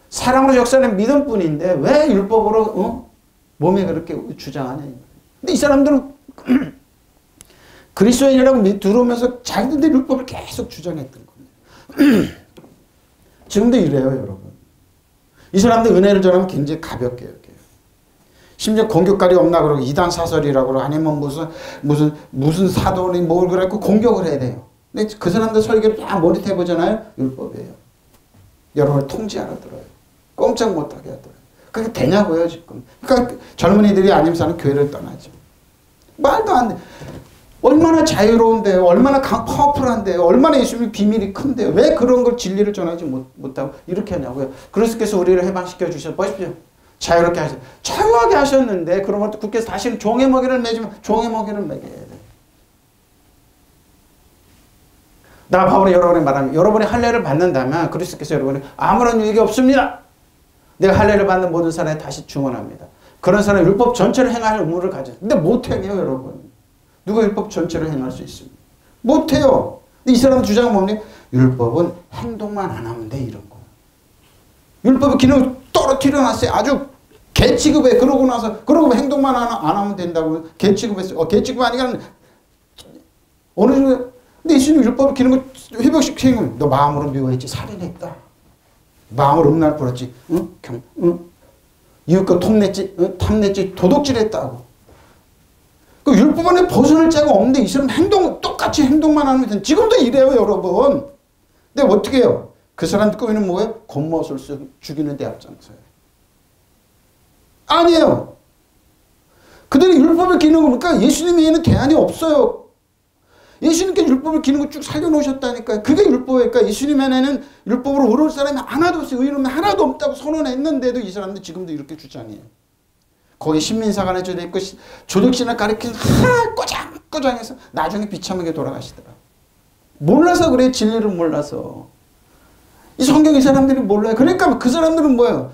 사랑으로 역사하는 믿음뿐인데 왜 율법으로 몸에 그렇게 주장하냐. 근데 이 사람들은 그리스도인이라고 들어오면서 자기들 율법을 계속 주장했던 겁니다. 지금도 이래요, 여러분. 이 사람들 은혜를 전하면 굉장히 가볍게 여겨요. 심지어 공격갈이 없나 그러고 이단 사설이라고 그러고 아니면 무슨 사도니 뭘 그래갖고 공격을 해야 돼요. 근데 그 사람들 설교를 다 머리태 보잖아요. 율법이에요. 여러분을 통제하러 들어요. 꼼짝 못하게 하더라고요. 그게 되냐고요, 지금. 그러니까 젊은이들이 아님사는 교회를 떠나죠. 말도 안 돼. 얼마나 자유로운데요. 얼마나 파워풀한데요. 얼마나 예수님의 비밀이 큰데요. 왜 그런 걸 진리를 전하지 못하고 이렇게 하냐고요. 그리스도께서 우리를 해방시켜 주셔서 보십시오. 자유롭게 하셨어요. 자유하게 하셨는데 그러면 국께서 다시는 종의 먹이를 매지만 종의 먹이를 매게 해야 돼요. 나 바울이 여러분이 말하면 여러분이 할례를 받는다면 그리스도께서 여러분이 아무런 유익이 없습니다. 내가 할례를 받는 모든 사람에 다시 증언합니다. 그런 사람은 율법 전체를 행할 의무를 가져. 근데 못 행해요, 여러분. 누가 율법 전체를 행할 수 있습니까? 못 해요. 근데 이 사람 주장은 뭡니까? 율법은 행동만 안 하면 돼, 이런 거. 율법의 기능을 떨어뜨려 놨어요. 아주 개 취급해. 그러고 행동만 안 하면 된다고 개 취급했어요. 개 취급 아니라 어느 정도. 근데 예수님 율법의 기능을 회복시키는 너 마음으로 미워했지, 살인했다. 마음으로 음란을 부렸지, 이웃과 탐냈지, 탐냈지, 도둑질했다고. 그 율법 안에 벗어날 자가 없는데 이 사람 똑같이 행동만 하면 돼. 지금도 이래요, 여러분. 근데 어떻게 해요? 그 사람 꾸미는 뭐예요? 겉멋을 죽이는 데 앞장서요. 아니에요. 그들이 율법의 기능을 그러니까 예수님 외에는 대안이 없어요. 예수님께 율법의 기능을 쭉 살려놓으셨다니까요. 그게 율법이니까 예수님 안에는 율법으로 의로울 사람이 하나도 없어요. 의로움이 하나도 없다고 선언했는데도 이 사람들 지금도 이렇게 주장해요. 거기 신민사관에 있고 조직신을 가리킨 꼬장꼬장해서 나중에 비참하게 돌아가시더라. 몰라서 그래. 진리를 몰라서. 이 성경 이 사람들이 몰라요. 그러니까 그 사람들은 뭐예요?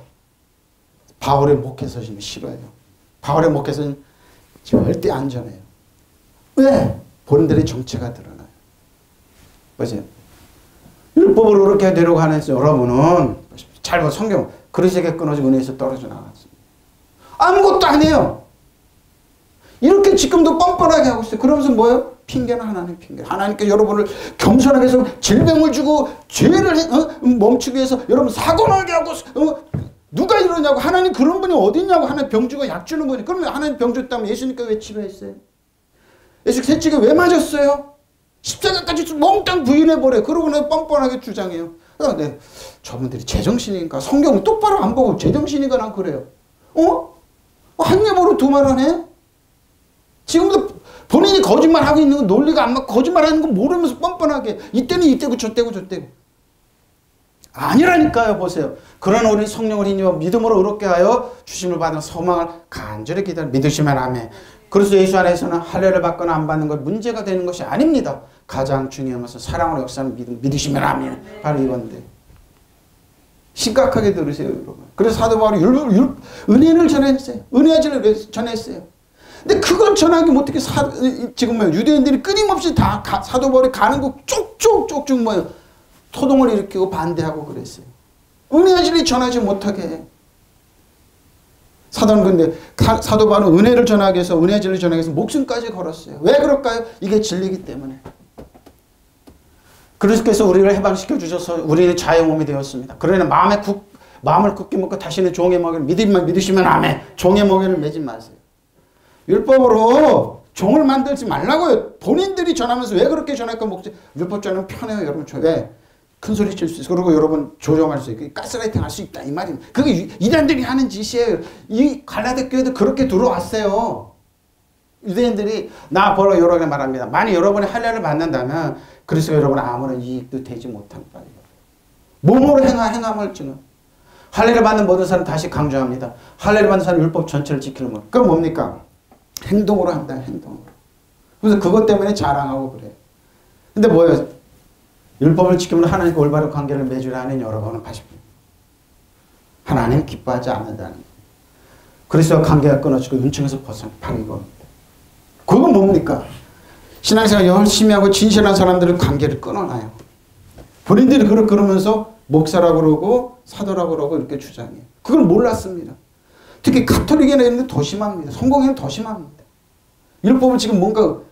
바울의 목회서신을 싫어해요. 바울의 목회서신 절대 안전해요. 왜? 본인들의 정체가 드러나요. 보세요. 율법을 그렇게 되려고 하는 여러분은 잘 성경 그리스도에게 끊어진 은혜에서 떨어져 나갔습니다. 아무것도 아니에요. 이렇게 지금도 뻔뻔하게 하고 있어요. 그러면서 뭐예요? 핑계는 하나님 핑계. 하나님께 여러분을 겸손하게 해서 질병을 주고 죄를 멈추기 위해서 여러분 사고 나게 하고 누가 이러냐고. 하나님 그런 분이 어디 있냐고. 하나님 병 주고 약 주는 분이. 그러면 하나님 병 줬다면 예수님께 왜 치료했어요? 예수 새치게 왜 맞았어요? 십자가까지 몽땅 부인해버려요. 그러고는 뻔뻔하게 주장해요. 네, 저분들이 제정신인가? 성경을 똑바로 안 보고 제정신인가? 난 그래요. 한 입으로 두 말 하네? 지금도 본인이 거짓말하고 있는 건 논리가 안 맞고 거짓말하는 건 모르면서 뻔뻔하게 이때는 이때고 저때고 저때고. 아니라니까요. 보세요. 그러나 우리 성령을 힘입어 믿음으로 의롭게 하여 주심을 받은 소망을 간절히 기다려 믿으시면 아멘. 그래서 예수 안에서는 할례를 받거나 안 받는 것 문제가 되는 것이 아닙니다. 가장 중요한 것은 사랑으로 역사하는 믿음 믿으시면 아멘. 바로 이건데. 심각하게 들으세요, 여러분. 그래서 사도 바울이 은혜를 전했어요. 은혜를 전했어요. 근데 그걸 전하기 못하게 지금 뭐 유대인들이 끊임없이 다 사도 바울이 가는 거 쪽쪽 뭐예요. 소동을 일으키고 반대하고 그랬어요. 은혜의 진리 전하지 못하게 해. 사도는 근데 사도 바울은 은혜를 전하기 위해서 은혜의 진리를 전하기 위해서 목숨까지 걸었어요. 왜 그럴까요? 이게 진리이기 때문에. 그리스도께서 우리를 해방시켜 주셔서 우리는 자의 몸이 되었습니다. 그러나 마음을 굳게 먹고 다시는 종의 먹이를 믿으시면 아멘. 종의 먹이를 매지 마세요. 율법으로 종을 만들지 말라고요. 본인들이 전하면서 왜 그렇게 전할까? 율법 전하면 편해요, 여러분. 왜? 큰 소리 칠 수 있어. 그리고 여러분 조정할 수 있고 가스라이팅 할 수 있다 이 말입니다. 그게 이단들이 하는 짓이에요. 이 갈라디 교회도 그렇게 들어왔어요. 유대인들이 나 보러 여러 개 말합니다. 만약 여러분이 할례를 받는다면 그리스도가 여러분 아무런 이익도 되지 못한 바예요. 몸으로 행함을 주는 할례를 받는 모든 사람 다시 강조합니다. 할례를 받는 사람 율법 전체를 지키는 것. 그건 뭡니까? 행동으로 한다. 행동으로. 그래서 그것 때문에 자랑하고 그래요. 근데 뭐예요? 율법을 지키면 하나님과 올바른 관계를 맺으려 하는 여러분은 봐십시오. 하나님 기뻐하지 않는다는 거예요. 그리스도와 관계가 끊어지고 은총에서 벗어나 바로 이겁니다. 그건 뭡니까? 신앙생활 열심히 하고 진실한 사람들은 관계를 끊어놔요. 본인들이 그러면서 목사라고 그러고 사도라고 그러고 이렇게 주장해요. 그걸 몰랐습니다. 특히 가톨릭에는 더 심합니다. 성공에는 더 심합니다. 율법을 지금 뭔가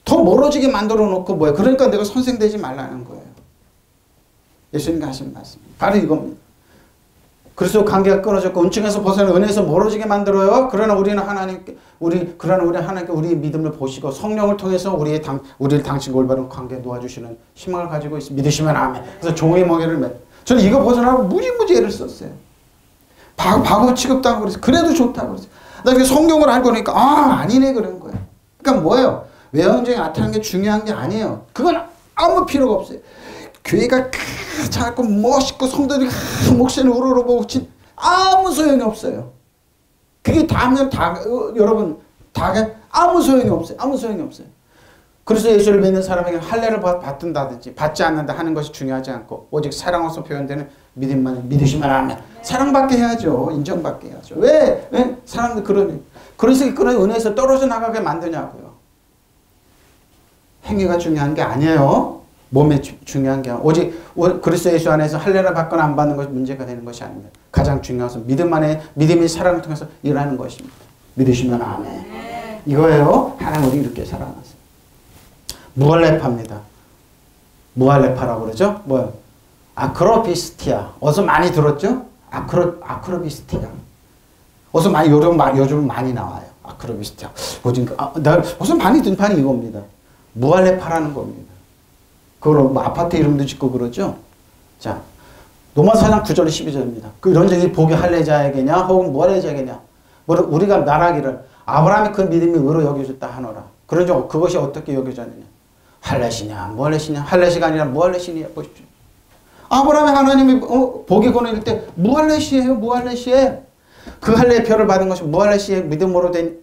더 멀어지게 만들어 놓고 뭐야. 그러니까 내가 선생 되지 말라는 거예요. 예수님이 하신 말씀. 바로 이겁니다. 그래서 관계가 끊어졌고 은총에서 벗어나 은혜에서 멀어지게 만들어요. 그러나 우리는 하나님께 우리의 믿음을 보시고 성령을 통해서 우리를 당신과 올바른 관계에 놓아주시는 희망을 가지고 있습니다. 믿으시면 아멘. 그래서 종의 멍에를 저는 이거 벗어나고 무지무지 애를 썼어요. 바보 취급당하고 그랬어요. 그래도 좋다고 그랬어요. 나중에 성경을 알고 나니까 아니네 그런 거예요. 그러니까 뭐예요? 외형적인 나타나는 게 중요한 게 아니에요. 그건 아무 필요가 없어요. 교회가 작고 멋있고 성도들이 목소리를 우러러보고 아무 소용이 없어요. 그게 다 하면 여러분 아무 소용이 없어요. 아무 소용이 없어요. 그래서 예수를 믿는 사람에게 할례를 받든다든지 받지 않는다 하는 것이 중요하지 않고 오직 사랑으로서 표현되는 믿음만 믿으시면 아멘. 사랑받게 해야죠. 인정받게 해야죠. 왜? 사람들 그래서 그런 은혜에서 떨어져 나가게 만드냐고요. 행위가 중요한 게 아니에요. 몸에 중요한 게 오직 그리스도 예수 안에서 할례를 받거나 안 받는 것이 문제가 되는 것이 아닙니다. 가장 중요한 것은 믿음이 사랑을 통해서 일하는 것입니다. 믿으시면 아멘. 이거예요. 하나님 우리 이렇게 사랑하세요. 무할레파입니다. 무할레파라고 그러죠? 뭐요? 아크로비스티아. 어서 많이 들었죠? 아크로비스티아. 어서 많이 요즘 많이 나와요. 아크로비스티아. 어서 많이 든 판이 이겁니다. 무할레파라는 겁니다. 그걸 뭐 아파트 이름도 짓고 그러죠? 자, 로마 4장 9절 12절입니다. 이런 적이 복이 할례자에게냐 혹은 무할례자에게냐. 우리가 말하기를 아브라함이 그 믿음이 의로 여겨졌다 하노라. 그러죠. 그것이 어떻게 여겨졌느냐. 할례시냐 무할례시냐. 할례시가 아니라 무할례시냐. 보십시오. 아브라함이 하나님이 복이 권해질 때 무할례시예요. 무할례시에. 그 할례의 표를 받은 것이 무할례시의 믿음으로 된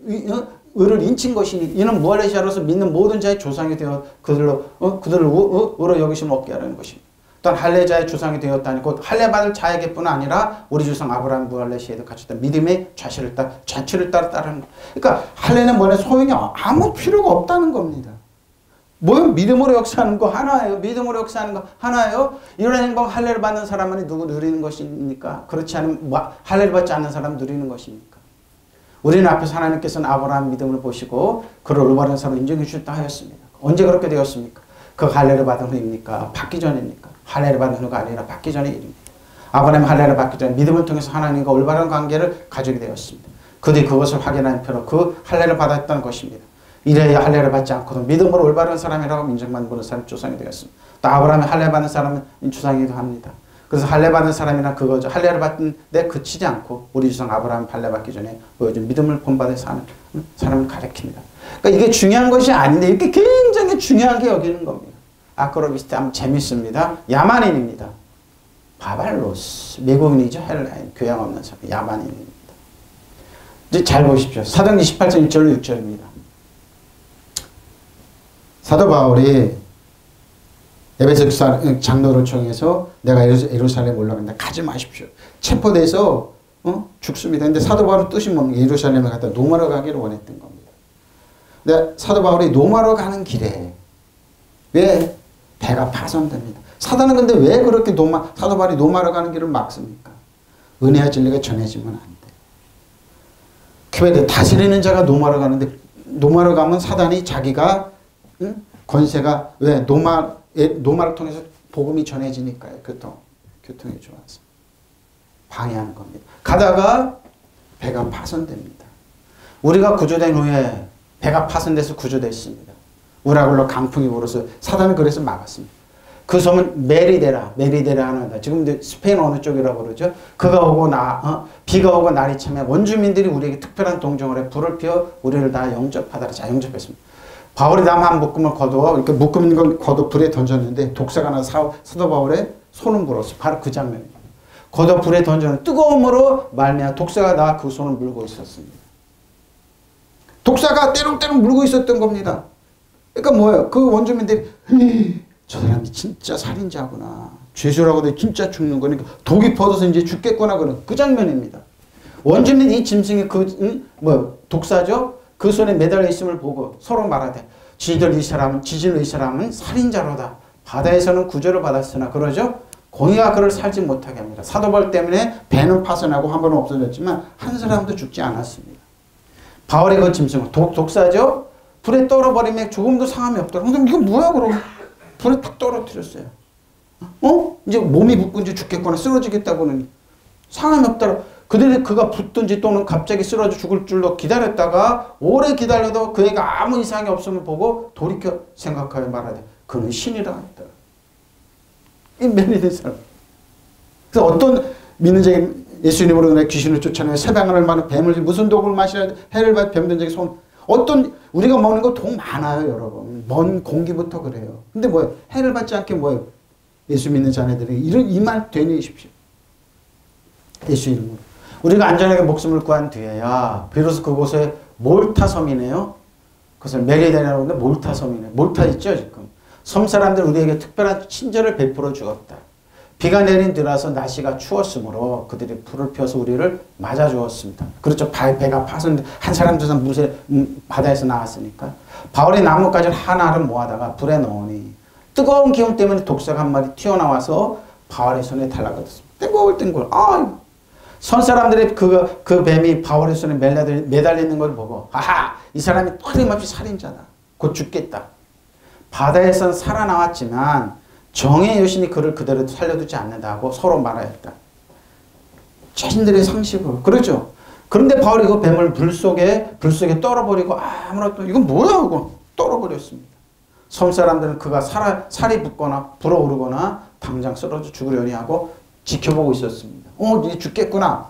의를 인친 것이니 이는 무할례시아로서 믿는 모든 자의 조상이 되어 그들을 의로 여기심을 얻게 하라는 것입니다. 또한 할례자의 조상이 되었다니 곧 할례 받을 자에게뿐 아니라 우리 조상 아브라함 무할례시에도 갖췄다 믿음의 좌치를 따르는 것. 그러니까 할례는 뭐냐 소용이 아무 필요가 없다는 겁니다. 뭐요? 믿음으로 역사하는 거 하나예요. 믿음으로 역사하는 거 하나예요. 이런 행동 할례를 받는 사람은 누구 누리는 것입니까? 그렇지 않으면 할례를 받지 않는 사람 누리는 것입니까? 우리는 앞에서 하나님께서는 아브라함 믿음을 보시고 그를 올바른 사람으로 인정해 주셨다 하였습니다. 언제 그렇게 되었습니까? 그 할례를 받은 후입니까? 받기 전입니까? 할례를 받은 후가 아니라 받기 전의 일입니다. 아브라함이 할례를 받기 전에 믿음을 통해서 하나님과 올바른 관계를 가지게 되었습니다. 그들이 그것을 확인한 표로 그 할례를 받았다는 것입니다. 이래야 할례를 받지 않고도 믿음으로 올바른 사람이라고 인정받는 사람이 조상이 되었습니다. 또 아브라함이 할례 받는 사람은 조상이기도 합니다. 그래서 할례 받는 사람이나 그거죠. 할례를 받는데 그치지 않고 우리 조상 아브라함 할례 받기 전에 보여준 믿음을 본받아 사는 사람을 가리킵니다. 그러니까 이게 중요한 것이 아닌데 이렇게 굉장히 중요하게 여기는 겁니다. 아크로비스트 하면 재밌습니다. 야만인입니다. 바발로스 미국인이죠. 헬라인 교양 없는 사람 야만인입니다. 이제 잘 보십시오. 사도행전 18장 1절로 6절입니다. 사도 바울이 에베소 장로를 청해서 내가 예루살렘 올라간다. 가지 마십시오. 체포돼서 죽습니다. 근데 사도 바울은 뜻이 뭡니까? 예루살렘에 갔다 노마로 가기를 원했던 겁니다. 근데 사도 바울이 노마로 가는 길에 왜 배가 파손됩니다. 사도는 근데 왜 그렇게 사도 바울이 노마로 가는 길을 막습니까? 은혜와 진리가 전해지면 안 돼. 교회를 다스리는 자가 노마로 가는데 노마로 가면 사단이 자기가 권세가 왜 노마를 통해서 복음이 전해지니까요. 교통이 좋아서 방해하는 겁니다. 가다가 배가 파손됩니다. 우리가 구조된 후에 배가 파손돼서 구조됐습니다. 우라글로 강풍이 불어서 사단은 그래서 막았습니다. 그 섬은 메리데라 하는다. 지금 스페인 어느 쪽이라고 그러죠. 비가 오고 날이 차면 원주민들이 우리에게 특별한 동정을 해 불을 피워 우리를 다 영접하다가 자 영접했습니다. 바울이 남 한 묶음을 거두어 이렇게 묶음 있는 걸 거둬 불에 던졌는데 독사가 나서 사도 바울의 손을 물었어요. 바로 그 장면입니다. 거둬 불에 던졌는데 뜨거움으로 말미암아 독사가 나 그 손을 물고 있었습니다. 독사가 때롱때롱 물고 있었던 겁니다. 그러니까 뭐예요? 그 원주민들이 저 사람이 진짜 살인자구나. 죄수라고 돼 진짜 죽는 거니까 독이 퍼져서 이제 죽겠구나 그런 그 장면입니다. 원주민이 이 짐승이 독사죠? 그 손에 매달려 있음을 보고 서로 말하되 지질 이 사람은 살인자로다. 바다에서는 구조를 받았으나 그러죠. 공의가 그를 살지 못하게 합니다. 사도 바울 때문에 배는 파손하고 한 번은 없어졌지만 한 사람도 죽지 않았습니다. 바울의 그 짐승은 독사죠. 불에 떨어버리면 조금도 상함이 없더라고요. 근데 이거 뭐야 그럼 불에 탁 떨어뜨렸어요. 이제 몸이 붓고 이제 죽겠거나 쓰러지겠다고는 상함이 없더라고요. 그가 붙든지 또는 갑자기 쓰러져 죽을 줄로 기다렸다가 오래 기다려도 그에가 아무 이상이 없음을 보고 돌이켜 생각하여 말하되 그는 신이라 했다. 이 매리된 사람. 그래서 어떤 믿는 자가 예수님으로 귀신을 쫓아내며 새방울 많은 뱀을 무슨 독을 마시라 해를 받 병든 자에게 우리가 먹는 거 독 많아요 여러분. 먼 공기부터 그래요. 근데 뭐예요? 해를 받지 않게 뭐예요? 예수 믿는 자녀들이 이 말 되뇌십시오. 예수 이름으로. 우리가 안전하게 목숨을 구한 뒤에야 비로소 그곳에 몰타 섬이네요. 그것을 메리데라고 하는데 몰타 섬이네. 몰타 있죠 지금. 섬 사람들 우리에게 특별한 친절을 베풀어 주었다. 비가 내린 들어서 날씨가 추웠으므로 그들이 불을 펴서 우리를 맞아 주었습니다. 그렇죠. 배가 파손돼 한 사람 두 사람 바다에서 나왔으니까. 바울이 나뭇가지를 하나를 모아다가 불에 넣으니 뜨거운 기운 때문에 독사가 한 마리 튀어나와서 바울의 손에 달라붙었습니다. 땡글땡글. 선 사람들이 그 뱀이 바울의 손에 매달려 있는 걸 보고 아하! 이 사람이 끊임없이 살인자다. 곧 죽겠다. 바다에선 살아나왔지만 정의 여신이 그를 그대로 살려두지 않는다고 서로 말하였다. 자신들의 상식으로. 그렇죠. 그런데 바울이 그 뱀을 불 속에 떨어버리고 아무렇도 이건 뭐야 하고 떨어버렸습니다. 섬 사람들은 그가 살이 붙거나 불어오르거나 당장 쓰러져 죽으려니 하고 지켜보고 있었습니다. 이제 죽겠구나.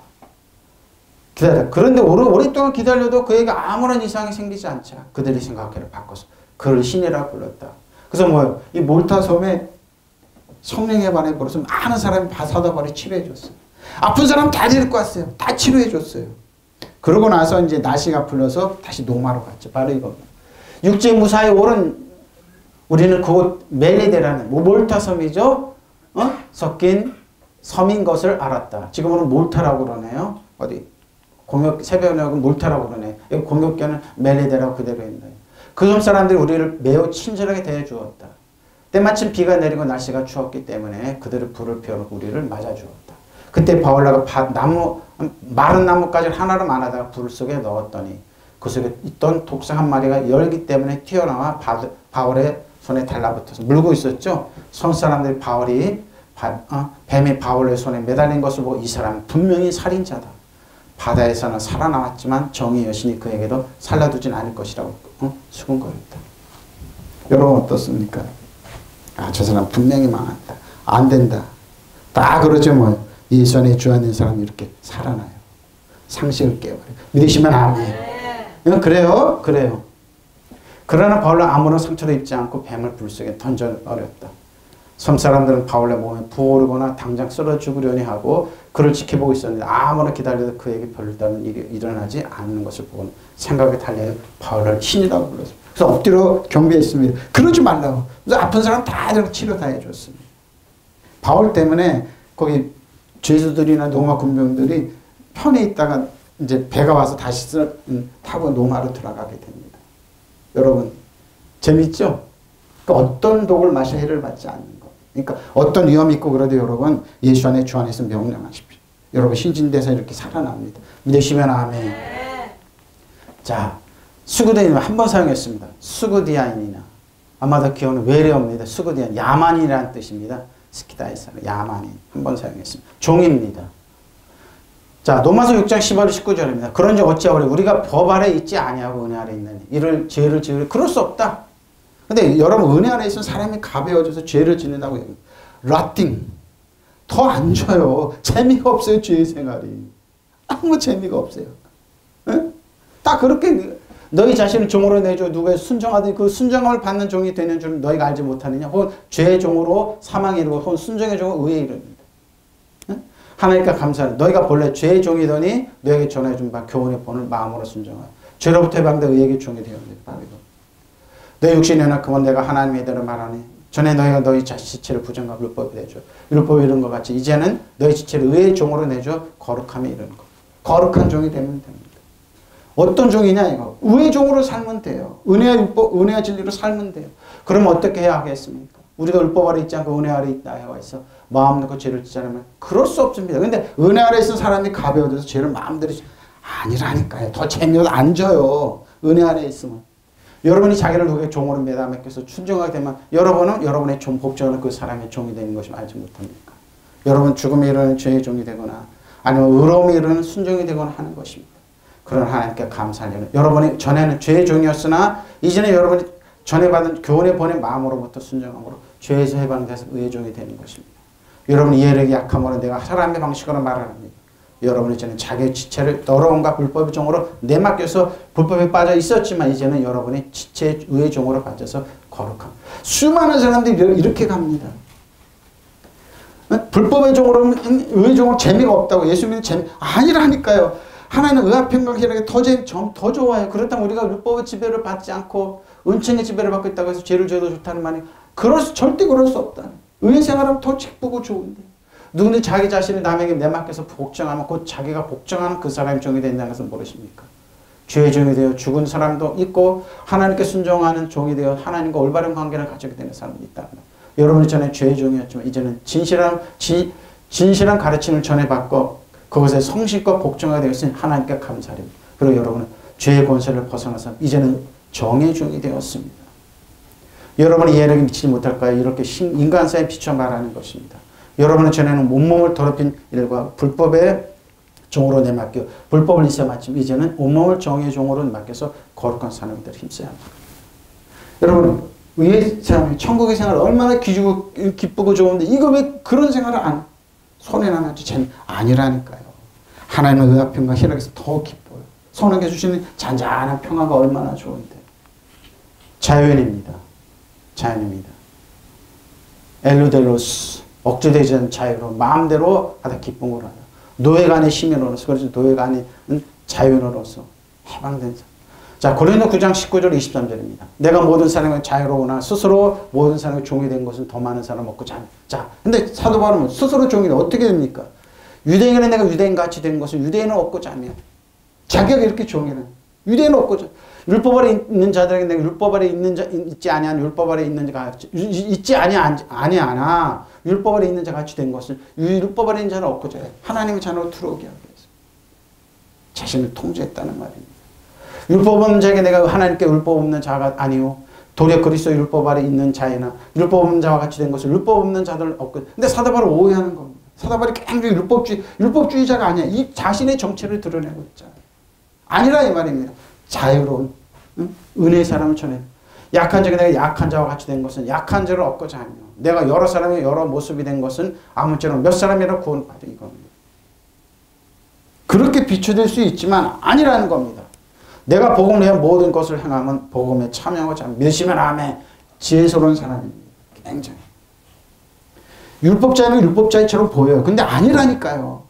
기다려. 그런데 오랫동안 기다려도 그에게 아무런 이상이 생기지 않자 그들이 생각을 바꿔서 그를 신이라고 불렀다. 그래서 뭐예요? 이 몰타 섬에 성령에 반해 버려서 많은 사람이 사도바울이 치료해 줬어요. 아픈 사람 다 데리고 왔어요. 다 치료해 줬어요. 그러고 나서 이제 날씨가 풀려서 다시 노마로 갔죠. 바로 이겁니다. 육지 무사히 오른 우리는 그곳 메리데라는 몰타 섬이죠. 섞인 섬인 것을 알았다. 지금은 몰타라고 그러네요. 어디 새벽역은 몰타라고 그러네. 여기 공격견은 메리데라고 그대로 있는 거예요. 그 섬 사람들이 우리를 매우 친절하게 대해주었다. 때마침 비가 내리고 날씨가 추웠기 때문에 그들을 불을 피워놓고 우리를 맞아주었다. 그때 바울라가 마른 나뭇가지를 하나로 만하다가 불 속에 넣었더니 그 속에 있던 독사 한 마리가 열기 때문에 튀어나와 바울의 손에 달라붙어서 물고 있었죠. 손 사람들이 뱀이 바울의 손에 매달린 것을 보고 이 사람은 분명히 살인자다. 바다에서는 살아나왔지만 정의 여신이 그에게도 살려두진 않을 것이라고 수군거렸다. 여러분 어떻습니까? 저 사람 분명히 망한다. 안 된다. 다 그러죠 뭐. 예수 안에 주 안에 사람이 이렇게 살아나요. 상식을 깨버려요. 믿으시면 아멘. 그래요? 그래요. 그러나 바울은 아무런 상처도 입지 않고 뱀을 불 속에 던져버렸다. 섬 사람들은 바울의 몸에 부어오르거나 당장 쓰러 죽으려니 하고 그를 지켜보고 있었는데 아무나 기다려도 그에게 별다른 일이 일어나지 않는 것을 보고 생각에 달려 바울을 신이라고 불렀습니다. 그래서 엎드려 경배했습니다. 그러지 말라고. 그래서 아픈 사람 다 치료 다 해줬습니다. 바울 때문에 거기 죄수들이나 로마 군병들이 편에 있다가 이제 배가 와서 다시 타고 로마로 들어가게 됩니다. 여러분 재밌죠? 그러니까 어떤 독을 마셔 해를 받지 않는 것. 그러니까 어떤 위험이 있고 그래도 여러분 예수 안에 주 안에서 명령하십시오. 여러분 신진돼서 이렇게 살아납니다. 믿으시면 아멘. 자, 수구디아인 한 번 사용했습니다. 수구디아인이나 아마도 기억은 외래어입니다. 수구디아인 야만이라는 뜻입니다. 스키다이사 야만인 한 번 사용했습니다. 종입니다. 자, 로마서 6장 15절 19절입니다. 그런즉 어찌하오리 우리가 법 아래 있지 아니하고 은혜 아래 있느니 이를 죄를 지으려 그럴 수 없다. 근데 여러분 은혜 안에 있으면 사람이 가벼워져서 죄를 짓는다고 얘기합니다. 라띵 더 안 줘요. 재미가 없어요. 죄의 생활이 아무 재미가 없어요. 에? 딱 그렇게 너희 자신을 종으로 내줘 누가 순종하더니 그 순종함을 받는 종이 되는 줄 너희가 알지 못하느냐. 혹은 죄의 종으로 사망에 이르고 혹은 순종의 종으로 의에 이릅니다. 하나님께 감사하는 너희가 본래 죄의 종이더니 너에게 전해준 바 교훈의 본을 마음으로 순종하여 죄로부터 해방돼 의에게 종이 되었느니라. 너희 육신이 연약하면 내가 하나님의 이대로 말하니 전에 너희가 너희 지체를 부정과 율법에 내줘 율법에 이른 것 같이 이제는 너희 지체를 의의 종으로 내줘 거룩함에 이르는 것. 거룩한 종이 되면 됩니다. 어떤 종이냐 이거. 의의 종으로 살면 돼요. 은혜와 율법, 은혜와 진리로 살면 돼요. 그러면 어떻게 해야 하겠습니까? 우리가 율법 아래 있지 않고 은혜 아래 있다 해와 있어. 마음 놓고 죄를 짓지 않으면 그럴 수 없습니다. 근데 은혜 아래 있는 사람이 가벼워져서 죄를 마음대로 아니라니까요. 더 재미도 안 져요. 은혜 아래 있으면. 여러분이 자기를 누구의 종으로 매다 맡겨서 순종하게 되면 여러분은 여러분의 종 법정으로 그 사람의 종이 되는 것을 알지 못합니까? 여러분 죽음에 이르는 죄의 종이 되거나 아니면 의로움에 이르는 순종이 되거나 하는 것입니다. 그런 하나님께 감사하려는 여러분이 전에는 죄의 종이었으나 이제는 여러분이 전에 받은 교훈의 본의 마음으로부터 순종함으로 죄에서 해방돼서 의의 종이 되는 것입니다. 여러분이 예력이 약함으로 내가 사람의 방식으로 말을 합니다. 여러분이 이제는 자기의 지체를 더러움과 불법의 종으로 내맡겨서 불법에 빠져 있었지만 이제는 여러분이 지체의 의의 종으로 빠져서 거룩함. 수많은 사람들이 이렇게 갑니다. 불법의 종으로 의의 종으로 재미가 없다고 예수 믿는 재미 아니라니까요. 하나님은 의합평강 희락이 더 좋아요. 그렇다면 우리가 율법의 지배를 받지 않고 은총의 지배를 받고 있다고 해서 죄를 져도 좋다는 말이 절대 그럴 수 없다. 의인 생활하면 더 기쁘고 좋은데 누구는 자기 자신이 남에게 내맡겨서 복종하면 곧 자기가 복종하는 그 사람이 종이 된다는 것을 모르십니까? 죄의 종이 되어 죽은 사람도 있고 하나님께 순종하는 종이 되어 하나님과 올바른 관계를 가지게 되는 사람도 있다. 여러분이 전에 죄의 종이었지만 이제는 진실한 가르침을 전해받고 그것에 성실과 복종하게 되었으니 하나님께 감사드립니다. 그리고 여러분은 죄의 권세를 벗어나서 이제는 정의 종이 되었습니다. 여러분이 이해력이 미치지 못할까요? 이렇게 인간사에 비춰 말하는 것입니다. 여러분은 전에는 온몸을 더럽힌 일과 불법의 종으로 내맡겨 불법을 있어 마침 이제는 온몸을 정의 종으로 맡겨서 거룩한 삶을 힘써야 합니다. 여러분 의의 사람이 천국의 생활 얼마나 기쁘고 좋은데 이거 왜 그런 생활을 안 손해나는지 쟤는 아니라니까요. 하나님의 의합평강 희락에서 더 기뻐요. 선하게 주시는 잔잔한 평화가 얼마나 좋은데. 자연입니다. 자연입니다. 엘루델로스 억제되지 않은 자유로 마음대로 하다 기쁨으로 하다. 노예가 아닌 시민으로서 그래서 노예가 아닌 자유로서 해방된 사람. 자 고린도 9장 19절 23절입니다. 내가 모든 사람의 자유로우나 스스로 모든 사람의 종이 된 것은 더 많은 사람 없고 자 근데 사도 바울은 스스로 종이 되 어떻게 됩니까? 유대인은 내가 유대인같이 된 것은 유대인은 없고자 하며 자기가 이렇게 종이는 유대인은 없고자 율법 아래 있는 자들에게 내가 율법 아래 있지 아니한 율법 아래 있는 자가 있지 아니하나 율법 아래 있는 자 같이 된 것을 율법 아래 있는 자는 없고자 해. 하나님의 자녀로 들어오게 하기 위해서 자신을 통제했다는 말입니다. 율법 없는 자에게 내가 하나님께 율법 없는 자가 아니오 도리어 그리스도 율법 아래 있는 자이나 율법 없는 자와 같이 된 것을 율법 없는 자들 없고 근데 사도 바울을 오해하는 겁니다. 사도 바울이 굉장히 율법주의자가 아니야. 이 자신의 정체를 드러내고 있잖아요. 아니라 이 말입니다. 자유로운 은혜의 사람을 전해 약한 자가 내가 약한 자와 같이 된 것은 약한 자를 얻고자 하며 내가 여러 사람의 여러 모습이 된 것은 아무쪼록 몇 사람이라 구원받은 이겁니다. 그렇게 비춰질 수 있지만 아니라는 겁니다. 내가 복음을 위한 모든 것을 행하면 복음에 참여하고자 믿으시면 아멘. 지혜스러운 사람입니다. 굉장히. 율법자는 율법자처럼 보여요. 근데 아니라니까요.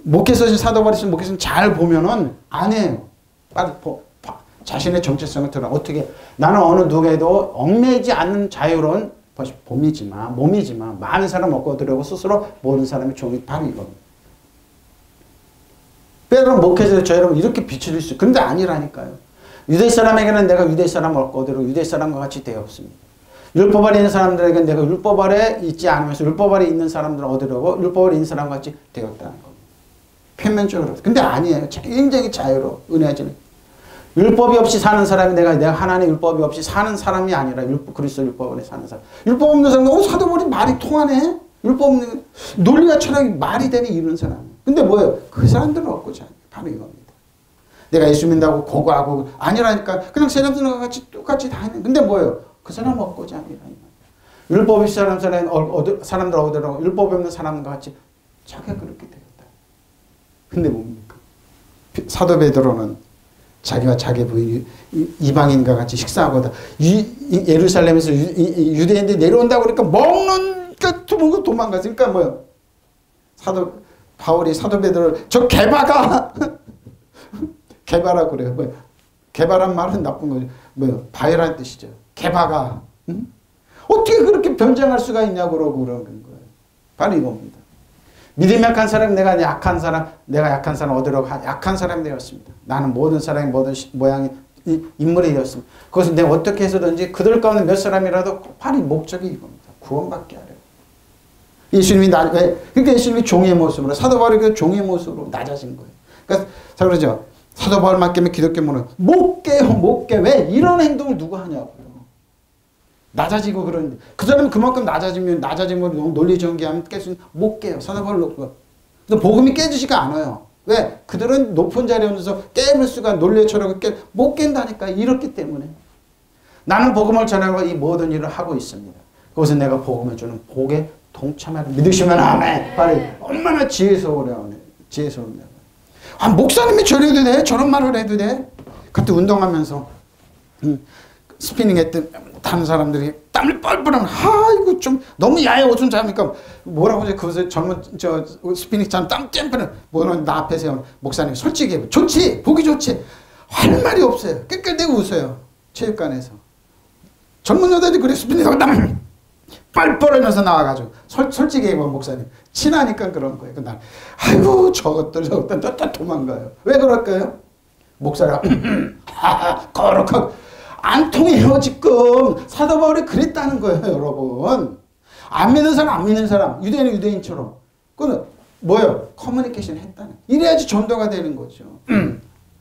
목회서 사도 바울이 쓴 목회서는 잘 보면은 아니에요. 빨리 자신의 정체성을 드러나. 어떻게 나는 어느 누구에도 얽매이지 않는 자유로운 몸이지만 많은 사람 얻고들여고 스스로 모든 사람의 종이 바로 이겁니다. 여러분 목회자들 저 여러분 이렇게 비춰질 수 있어요. 그런데 아니라니까요. 유대 사람에게는 내가 유대 사람을 얻고들여고 유대 사람과 같이 되었습니다. 율법 아래 있는 사람들에게 내가 율법 아래 있지 않으면서 율법 아래 있는 사람들을 얻으려고 율법 아래 있는 사람과 같이 되었다는 겁니다. 표면적으로. 근데 아니에요. 굉장히 자유로워. 은혜지는. 율법이 없이 사는 사람이 내가 하나님의 율법이 없이 사는 사람이 아니라 그리스도 율법 안에 사는 사람. 율법 없는 사람은 사도 바울이 말이 통하네. 율법 없는 논리와 철학이 말이 되네 이런 사람. 근데 뭐예요? 그 사람들은 없고자 바로 이겁니다. 내가 예수 믿는다고 고고하고 아니라니까 그냥 세상들과 같이 똑같이 다 했는. 근데 뭐예요? 그 사람 없고자 아니라 율법 없이 사람들 얻으라고 율법 없는 사람과 같이 자기가 그렇게 되었다. 근데 뭡니까? 사도 베드로는 자기와 자기 부인 이방인과 같이 식사하거든. 예루살렘에서 유대인들이 내려온다고 그러니까 먹는 거 도망가서 그러니까 뭐요? 바울이 사도 베드로를 저 개바가 개바라고 그래요. 뭐 개바란 말은 나쁜 거죠. 뭐요? 바위라는 뜻이죠. 개바가 응? 어떻게 그렇게 변장할 수가 있냐고 그러고 그러는 거예요. 바로 이겁니다. 믿음이 약한 사람이 내가 약한 사람 얻으려고 약한 사람이 되었습니다. 나는 모든 사람이 모든 모양의 인물이 되었습니다. 그것은 내가 어떻게 해서든지 그들 가운데 몇 사람이라도 바로 목적이 이겁니다. 구원받게 하려고. 예수님이 그러니까 예수님이 종의 모습으로 사도 바울이 그 종의 모습으로 낮아진 거예요. 그러니까 그러죠. 사도 바울 맡기면 기독교문은 못 깨요. 왜 이런 행동을 누가 하냐고요. 낮아지고 그러는데 그 사람은 그만큼 낮아지면 논리정기하면 깰 수 못 깨요. 사도 바울 놓고. 근데 복음이 깨지지가 않아요. 왜? 그들은 높은 자리에 앉아서 깨물 수가 논리의 철학을 못 깬다니까. 이렇기 때문에 나는 복음을 전하고 이 모든 일을 하고 있습니다. 그것은 내가 복음을 주는 복에 동참하라. 믿으시면 아멘. 얼마나 지혜스러워요. 지혜스럽네요. 아, 목사님이 저래도 돼? 저런 말을 해도 돼? 그때 운동하면서 스피닝 했던 다 다른 사람들이 땀을 뻘뻘하면 아이고 좀 너무 야해 옷은 잡으니까 뭐라고 이제 그것을 젊은 저 스피닉처럼 땀 땜뿌는 뭐는 나 앞에 세운 목사님 솔직히 해봐. 좋지 보기 좋지 할 말이 없어요. 낄낄대고 웃어요. 체육관에서 젊은 여자들이 그래 스피닉하고 땀 뻘뻘하면서 나와가지고 솔직히 해봐 목사님 친하니까 그런 거예요. 난 아이고 저것들 다 도망가요. 왜 그럴까요? 목사가 거룩하고 안 통해요 지금. 사도 바울이 그랬다는 거예요 여러분. 안 믿는 사람 안 믿는 사람 유대인은 유대인처럼 그건 뭐예요? 커뮤니케이션 했다는. 이래야지 전도가 되는 거죠.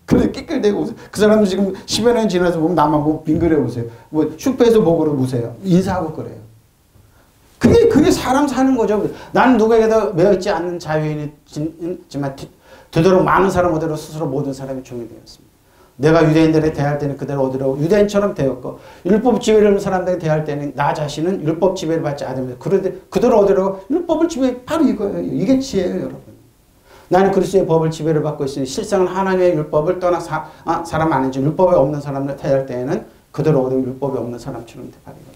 그래 낄낄대고 오세요. 그 사람도 지금 10여 년 지나서 보면 나만 보고 빙그레 오세요. 뭐 슈퍼에서 보고 오세요. 인사하고 그래요. 그게 사람 사는 거죠. 나는 누구에게도 매여있지 않는 자유인이지만 되도록 많은 사람 어디로 스스로 모든 사람이 종이 되었습니다. 내가 유대인들에 대할 때는 그대로 어디로 유대인처럼 되었고 율법 지배를 하는 사람들에 대할 때는 나 자신은 율법 지배를 받지 않으면서 그대로 어디로 율법을 지배 바로 이거예요. 이게 지혜예요 여러분. 나는 그리스도의 법을 지배를 받고 있으니 실상은 하나님의 율법을 떠나 사람 아닌지 율법에 없는 사람들 대할 때에는 그대로 어디로 율법이 없는 사람처럼 되거든요.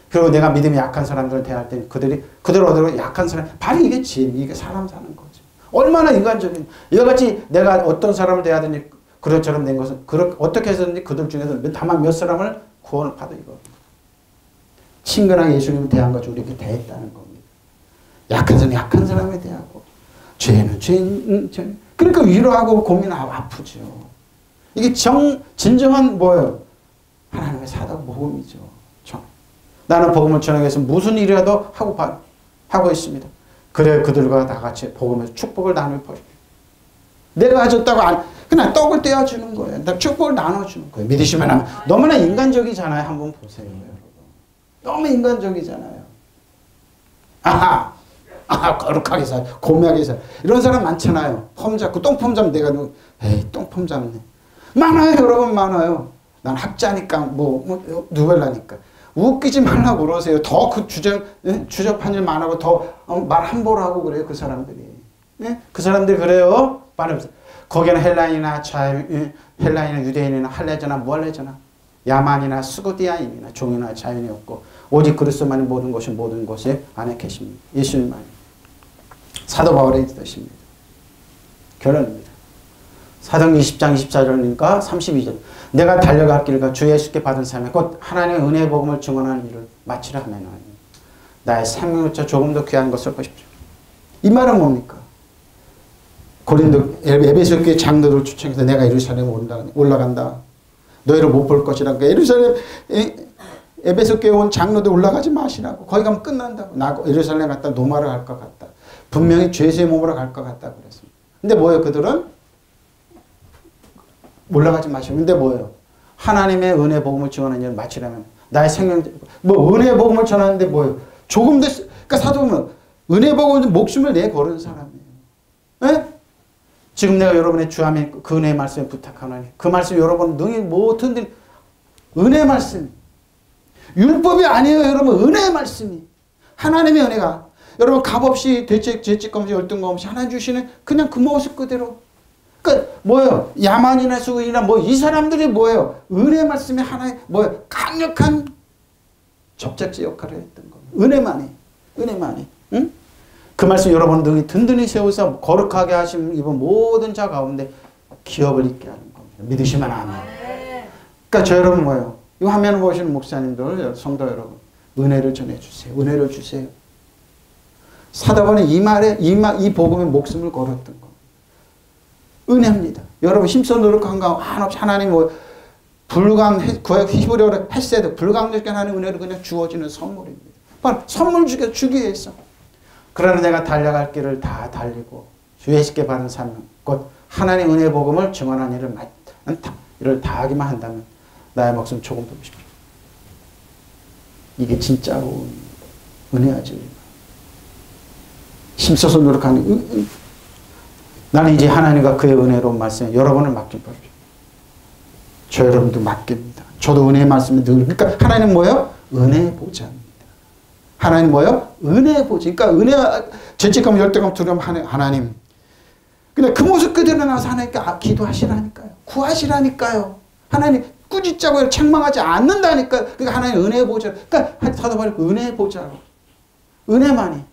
그리고 내가 믿음이 약한 사람들을 대할 때는 그대로 어디로 약한 사람 바로 이게 지혜입니다. 이게 사람 사는 거죠. 얼마나 인간적인 이와 같이 내가 어떤 사람을 대하든지 그것처럼 된 것은 어떻게 해서든지 그들 중에서 다만 몇 사람을 구원을 받아 이거. 친근하게 예수님을 대한 거죠. 이렇게 대했다는 겁니다. 약한 사람은 약한 사람에 대하고 죄는 죄인 그러니까 위로하고 고민하고 아프죠. 이게 진정한 뭐예요? 하나님의 사도 복음이죠. 나는 복음을 전하기 위해서 무슨 일이라도 하고 있습니다. 그래 그들과 다 같이 복음에서 축복을 나눌 것입니다. 내가 가졌다고 그냥 떡을 떼어주는 거예요. 축복을 나눠주는 거예요. 믿으시면 너무나 인간적이잖아요. 한번 보세요. 여러분. 너무 인간적이잖아요. 거룩하게 살, 고매하게 살. 이런 사람 많잖아요. 폼 잡고 똥폼 잡으면 내가 에이 똥폼 잡네. 많아요 여러분 많아요. 난 학자니까 누벨라니까. 웃기지 말라고 그러세요. 더 그 주접한 일 많아고 더 말 함부로 하고 그래요. 그 사람들이. 네? 그 사람들이 그래요. 말하면서 거기는 헬라인이나 유대인이나 할례자나 무할례자나 야만이나 스고디아인이나 종이나 자연이 없고 오직 그리스도만이 모든 것에 안에 계십니다. 예수님만이. 사도 바울의 뜻입니다. 결론입니다. 사도행 20장 24절이니까 32절. 내가 달려갈 길과 주 예수께 받은 삶에 곧 하나님의 은혜의 복음을 증언하는 일을 마치라 하면 나의 생명조차 조금 더 귀한 것을 보십시오. 이 말은 뭡니까? 고린도 에베소 교회 장로들 초청해서 내가 예루살렘에 올라간다. 너희를 못 볼 것이라고. 예루살렘 에베소 교회 온 장로들 올라가지 마시라고. 거기 가면 끝난다고. 나 예루살렘 갔다 노마를 갈 것 같다. 분명히 죄수의 몸으로 갈 것 같다 그랬습니다. 근데 뭐예요? 그들은 올라가지 마시고. 근데 뭐예요? 하나님의 은혜 복음을 증언하는 일을 마치려면 나의 생명 은혜 복음을 전하는데 뭐예요? 조금 더 그러니까 사도는 은혜 복음은 목숨을 내 거는 사람이에요. 네? 지금 내가 여러분의 주함에 그 은혜의 말씀에 부탁하노니 그 말씀 여러분 능히 못흔들 은혜의 말씀. 율법이 아니에요 여러분. 은혜의 말씀이. 하나님의 은혜가 여러분 값없이 죄짓거 없이 열등거 없이 하나님 주시는 그냥 그 모습 그대로. 그러니까 뭐예요? 야만이나 수인이나 이 사람들이 뭐예요? 은혜 말씀이 하나의 강력한 접착제 역할을 했던 겁니다. 은혜만이. 응? 그 말씀 여러분 등이 든든히 세우사 거룩하게 하신 이번 모든 자 가운데 기업을 있게 하는 겁니다. 믿으시면 아멘. 그러니까 저 여러분 뭐예요? 이 화면을 보시는 목사님들, 성도 여러분, 은혜를 전해주세요. 은혜를 주세요. 사도바울은 이 복음에 목숨을 걸었던 겁니다. 은혜입니다. 여러분 힘써 노력한 거 한없이 하나님 히브리어로 헤세드 불가항력하게 하는 은혜를 그냥 주어지는 선물입니다. 바로 선물 주기 위해서. 그러나 내가 달려갈 길을 다 달리고 주 예수께 받은 사명 곧 하나님 은혜 복음을 증언한 일을 다 하기만 한다면 나의 목숨 조금 더 보십시오. 이게 진짜로 은혜하지. 힘써서 노력하는 나는 이제 하나님과 그의 은혜로운 말씀에 여러분을 맡길 법이죠. 저 여러분도 맡깁니다. 저도 은혜의 말씀을 그러니까 하나님 뭐예요? 은혜의 보좌입니다. 하나님 뭐예요? 은혜의 보좌. 그러니까 은혜 죄책감, 열등감, 두려움 하나님. 근데 그 모습 그대로 나와서 하나님께 기도하시라니까요. 구하시라니까요. 하나님 꾸짖자고 책망하지 않는다니까. 그러니까 하나님 은혜의 보좌. 그러니까 사도바울이 은혜의 보좌로. 은혜만이.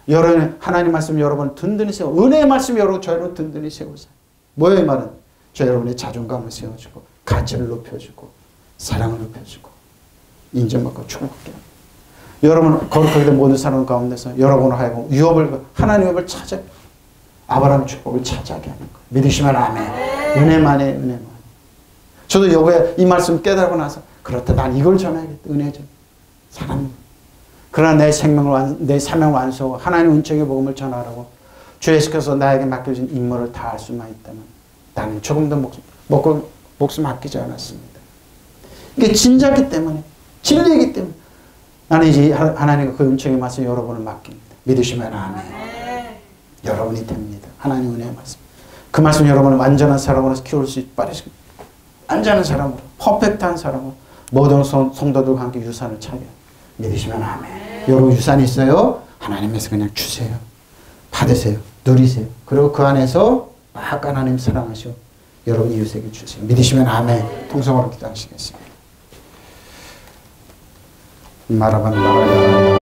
여러분 하나님 말씀 여러분 든든히 세워. 은혜의 말씀 여러분 저희를 든든히 세우세요. 뭐예요 이 말은? 저 여러분의 자존감을 세워주고 가치를 높여주고 사랑을 높여주고 인정받고 축복하게. 여러분 거룩하게 된 모든 사람 가운데서 여러분을 하여금 하나님의 유업을 찾아 아브라함의 축복을 차지하게 하는 거예요. 믿으시면 아멘. 은혜만에 은혜만. 저도 요거에 이 말씀 깨달고 나서 그렇다. 난 이걸 전해야겠다. 은혜죠. 사람. 그러나 내 생명을 내 사명을 완수하고 하나님의 은총의 복음을 전하라고 주 예수께서 나에게 맡겨진 임무를 다할 수만 있다면 나는 조금도 목숨 아끼지 않았습니다. 이게 진짜이기 때문에 진리이기 때문에 나는 이제 하나님과 그 은총의 말씀 여러분을 맡깁니다. 믿으시면 아멘. 여러분이 됩니다. 하나님 은혜의 말씀. 그 말씀 여러분을 완전한 사람으로 키울 수 빠르시 완전한 사람으로 퍼펙트한 사람으로 모든 성도들과 함께 유산을 차게 믿으시면 아멘. 여러분 유산이 있어요? 하나님에서 그냥 주세요. 받으세요. 누리세요. 그리고 그 안에서 막 하나님 사랑하시고 여러분 이웃에게 주세요. 믿으시면 아멘. 통성으로 기도하시겠습니다. 마라반 마라야